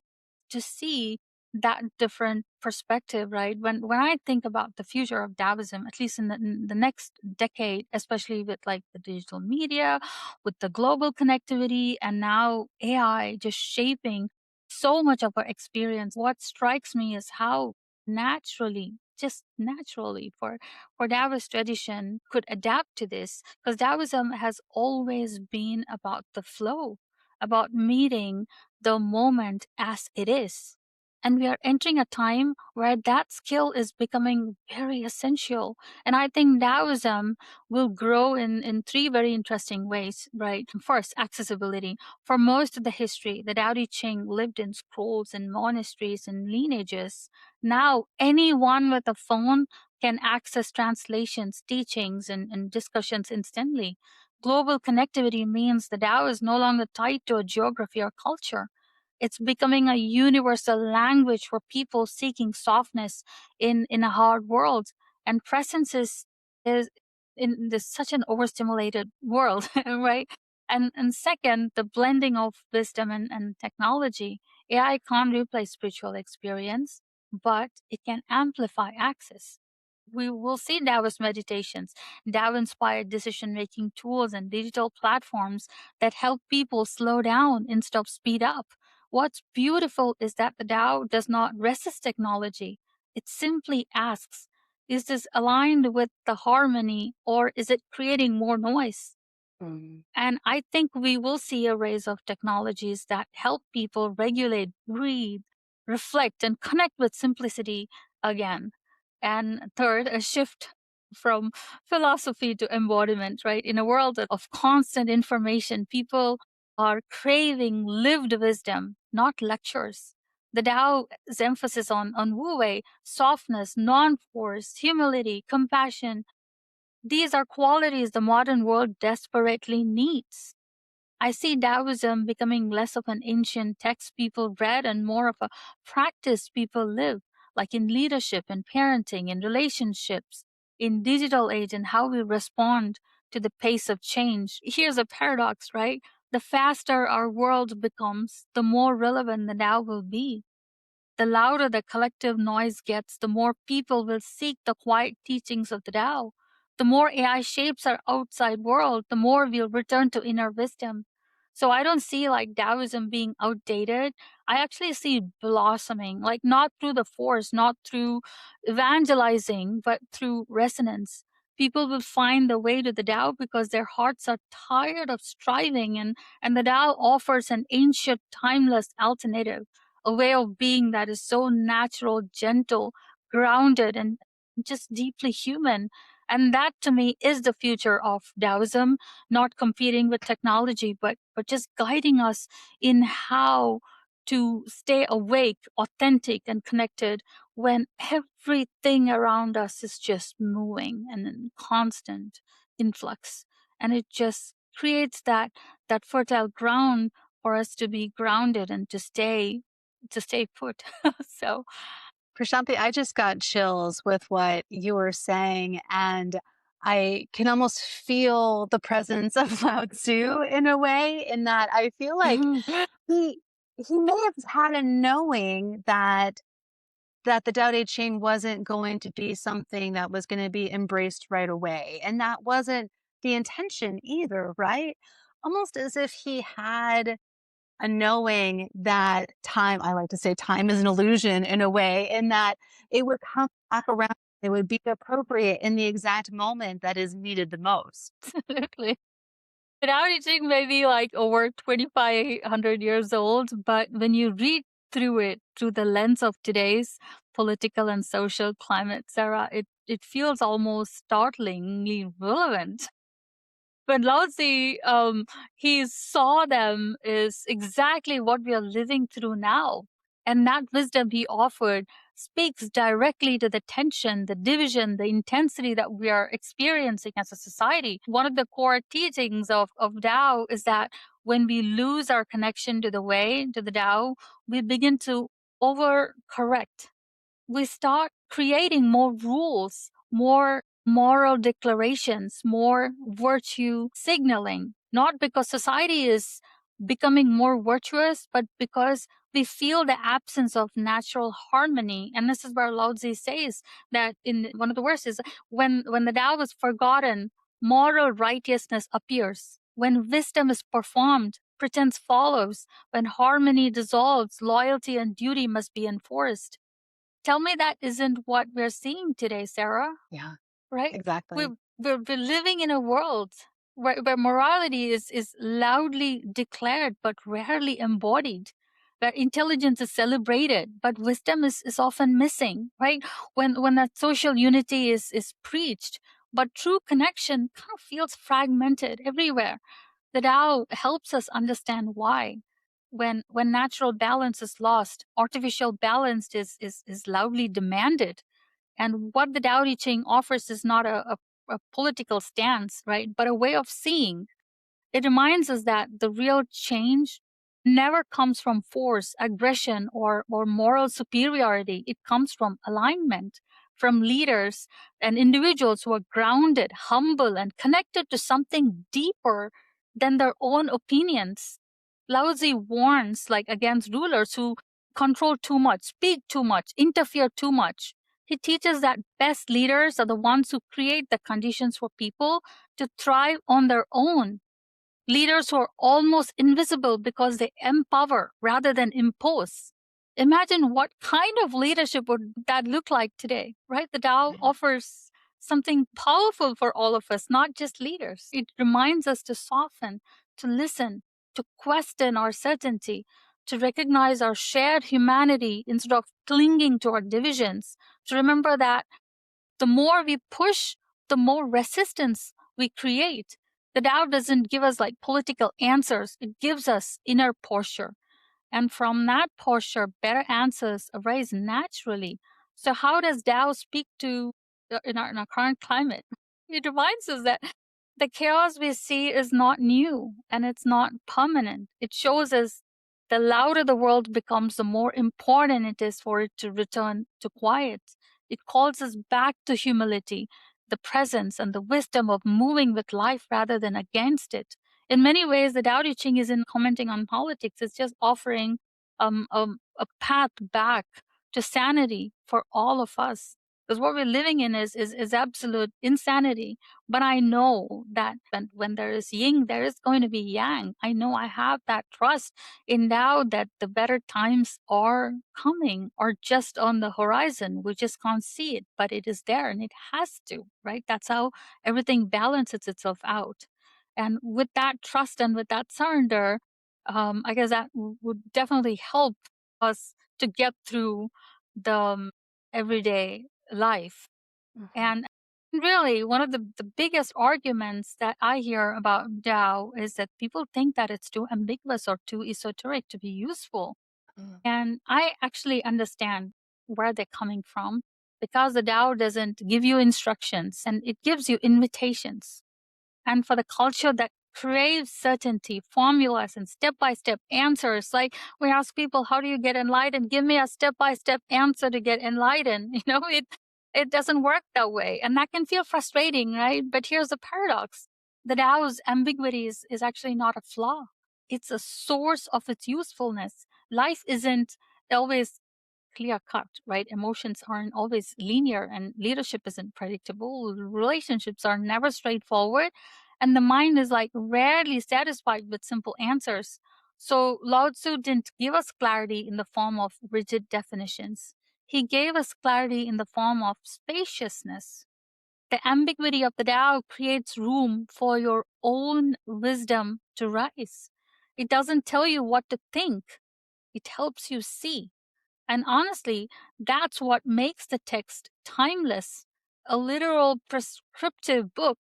to see that different perspective, right? When I think about the future of Taoism, at least in the next decade, especially with like the digital media, with the global connectivity, and now AI just shaping so much of our experience, what strikes me is how naturally, just naturally, for Taoist tradition could adapt to this, because Taoism has always been about the flow, about meeting the moment as it is. And we are entering a time where that skill is becoming very essential. And I think Taoism will grow in three very interesting ways, right? First, accessibility. For most of the history, the Tao Te Ching lived in scrolls and monasteries and lineages. Now, anyone with a phone can access translations, teachings, and discussions instantly. Global connectivity means the Tao is no longer tied to a geography or culture. It's becoming a universal language for people seeking softness in a hard world. And presence is in this such an overstimulated world, right? And second, the blending of wisdom and technology. AI can't replace spiritual experience, but it can amplify access. We will see Taoist meditations, Tao inspired decision making tools, and digital platforms that help people slow down instead of speed up. What's beautiful is that the Tao does not resist technology. It simply asks, is this aligned with the harmony, or is it creating more noise? Mm. And I think we will see a rise of technologies that help people regulate, breathe, reflect, and connect with simplicity again. And third, a shift from philosophy to embodiment, right? In a world of constant information, people are craving lived wisdom, not lectures. The Tao's emphasis on Wu Wei, softness, non force, humility, compassion, these are qualities the modern world desperately needs. I see Taoism becoming less of an ancient text people read and more of a practice people live, like in leadership and parenting, in relationships, in digital age, and how we respond to the pace of change. Here's a paradox, right? The faster our world becomes, the more relevant the Tao will be. The louder the collective noise gets, the more people will seek the quiet teachings of the Tao. The more AI shapes our outside world, the more we'll return to inner wisdom. So I don't see like Taoism being outdated. I actually see it blossoming, like not through the force, not through evangelizing, but through resonance. People will find the way to the Tao because their hearts are tired of striving, and the Tao offers an ancient, timeless alternative, a way of being that is so natural, gentle, grounded, and just deeply human. And that to me is the future of Taoism, not competing with technology, but just guiding us in how to stay awake, authentic, and connected when everything around us is just moving and in constant influx. And it just creates that fertile ground for us to be grounded and to stay put. So Prashanthi, I just got chills with what you were saying, and I can almost feel the presence of Lao Tzu in a way, in that I feel like he he may have had a knowing that the Tao Te Ching wasn't going to be something that was going to be embraced right away, and that wasn't the intention either, right? Almost as if he had a knowing that time, I like to say time is an illusion in a way, in that it would come back around. It would be appropriate in the exact moment that is needed the most. Absolutely. But Tao Te Ching may be like over 2,500 years old, but when you read through it through the lens of today's political and social climate, Sarah, it feels almost startlingly relevant. When Lao Tzu, he saw them is exactly what we are living through now. And that wisdom he offered speaks directly to the tension, the division, the intensity that we are experiencing as a society. One of the core teachings of Tao is that when we lose our connection to the way, to the Tao, we begin to overcorrect. We start creating more rules, more moral declarations, more virtue signaling, not because society is becoming more virtuous, but because we feel the absence of natural harmony. And this is where Lao Tzu says that in one of the verses, when the Tao is forgotten, moral righteousness appears. When wisdom is performed, pretense follows. When harmony dissolves, loyalty and duty must be enforced. Tell me that isn't what we're seeing today, Sarah, Yeah, right? exactly. We're living in a world where morality is loudly declared but rarely embodied, where intelligence is celebrated but wisdom is often missing, right? When that social unity is preached, but true connection kind of feels fragmented everywhere. The Tao helps us understand why. When natural balance is lost, artificial balance is loudly demanded. And what the Tao Te Ching offers is not a political stance, right? But a way of seeing. It reminds us that the real change never comes from force, aggression, or moral superiority. It comes from alignment, from leaders and individuals who are grounded, humble, and connected to something deeper than their own opinions. Lao Tzu warns against rulers who control too much, speak too much, interfere too much. He teaches that best leaders are the ones who create the conditions for people to thrive on their own. Leaders who are almost invisible because they empower rather than impose. Imagine what kind of leadership would that look like today, right? The Tao offers something powerful for all of us, not just leaders. It reminds us to soften, to listen, to question our certainty, to recognize our shared humanity instead of clinging to our divisions, to remember that the more we push, the more resistance we create. The Tao doesn't give us political answers, it gives us inner posture. And from that posture, better answers arise naturally. So, how does Tao speak to in our current climate? It reminds us that the chaos we see is not new and it's not permanent. It shows us the louder the world becomes, the more important it is for it to return to quiet. It calls us back to humility, the presence, and the wisdom of moving with life rather than against it. In many ways, the Tao Te Ching isn't commenting on politics, it's just offering a path back to sanity for all of us. Because what we're living in is absolute insanity. But I know that when there is yin, there is going to be yang. I know I have that trust in now that the better times are coming or just on the horizon. We just can't see it, but it is there and it has to, right? That's how everything balances itself out. And with that trust and with that surrender, I guess that would definitely help us to get through the everyday life. Mhm. And really, one of the biggest arguments that I hear about Tao is that people think that it's too ambiguous or too esoteric to be useful. Mhm. And I actually understand where they're coming from because the Tao doesn't give you instructions and it gives you invitations. And for the culture that craves certainty, formulas, and step-by-step answers. Like we ask people, how do you get enlightened? Give me a step-by-step answer to get enlightened. It doesn't work that way. And that can feel frustrating, right? But here's the paradox. The Tao's ambiguity is actually not a flaw. It's a source of its usefulness. Life isn't always clear cut, right? Emotions aren't always linear, and leadership isn't predictable. Relationships are never straightforward, and the mind is like rarely satisfied with simple answers. So Lao Tzu didn't give us clarity in the form of rigid definitions. He gave us clarity in the form of spaciousness. The ambiguity of the Tao creates room for your own wisdom to rise. It doesn't tell you what to think, it helps you see. And honestly, that's what makes the text timeless. A literal prescriptive book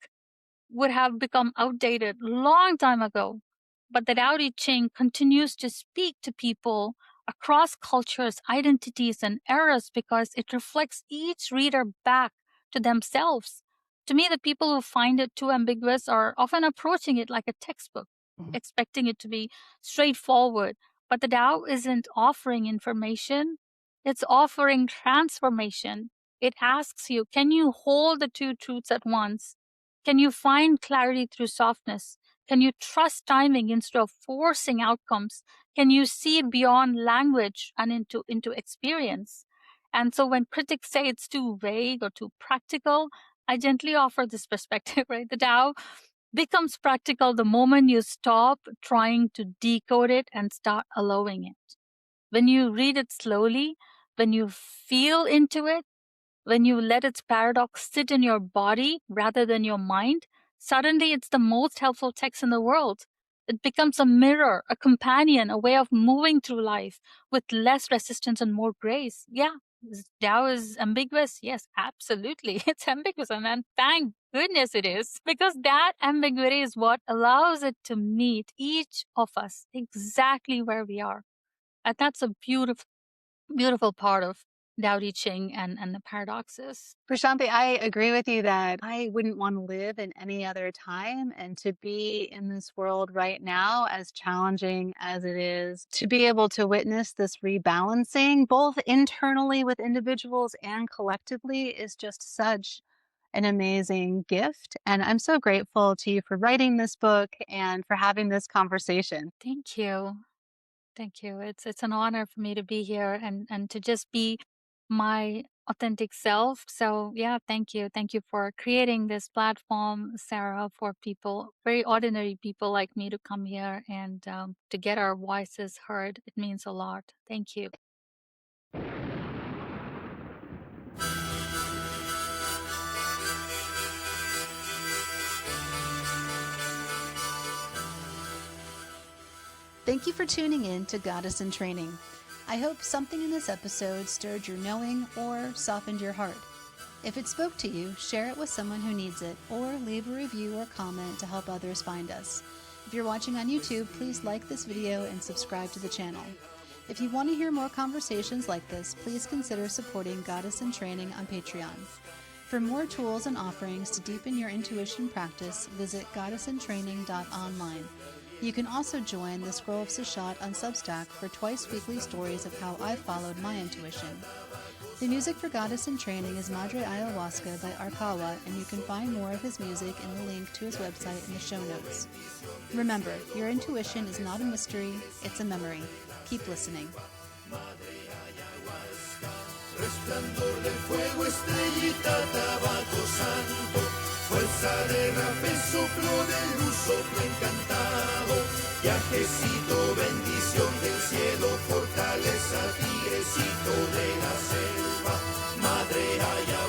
would have become outdated long time ago. But the Tao Te Ching continues to speak to people across cultures, identities, and eras because it reflects each reader back to themselves. To me, the people who find it too ambiguous are often approaching it like a textbook, expecting it to be straightforward. But the Tao isn't offering information, it's offering transformation. It asks you, can you hold the two truths at once? Can you find clarity through softness? Can you trust timing instead of forcing outcomes? Can you see beyond language and into experience? And so when critics say it's too vague or too practical, I gently offer this perspective, right? The Tao becomes practical the moment you stop trying to decode it and start allowing it. When you read it slowly, when you feel into it, when you let its paradox sit in your body rather than your mind, suddenly it's the most helpful text in the world. It becomes a mirror, a companion, a way of moving through life with less resistance and more grace. Yeah, Tao is ambiguous. Yes, absolutely. It's ambiguous. And then thank goodness it is, because that ambiguity is what allows it to meet each of us exactly where we are. And that's a beautiful, beautiful part of Tao Te Ching and the paradoxes. Prashanthi, I agree with you that I wouldn't want to live in any other time, and to be in this world right now, as challenging as it is, to be able to witness this rebalancing, both internally with individuals and collectively, is just such an amazing gift. And I'm so grateful to you for writing this book and for having this conversation. Thank you. Thank you. It's an honor for me to be here and to just be my authentic self. So yeah, thank you. Thank you for creating this platform, Sarah, for people, very ordinary people like me to come here and to get our voices heard. It means a lot. Thank you. Thank you for tuning in to Goddess in Training. I hope something in this episode stirred your knowing or softened your heart. If it spoke to you, share it with someone who needs it, or leave a review or comment to help others find us. If you're watching on YouTube, please like this video and subscribe to the channel. If you want to hear more conversations like this, please consider supporting Goddess in Training on Patreon. For more tools and offerings to deepen your intuition practice, visit goddessintraining.online. You can also join the Scroll of Sashat on Substack for twice-weekly stories of how I followed my intuition. The music for Goddess in Training is Madre Ayahuasca by Arkawa, and you can find more of his music in the link to his website in the show notes. Remember, your intuition is not a mystery, it's a memory. Keep listening. Resplandor del fuego, estrellita, tabaco santo, fuerza de rape, soplo de luz, soplo encantado, viajecito, bendición del cielo, fortaleza, tigrecito de la selva, madre ayahuasca.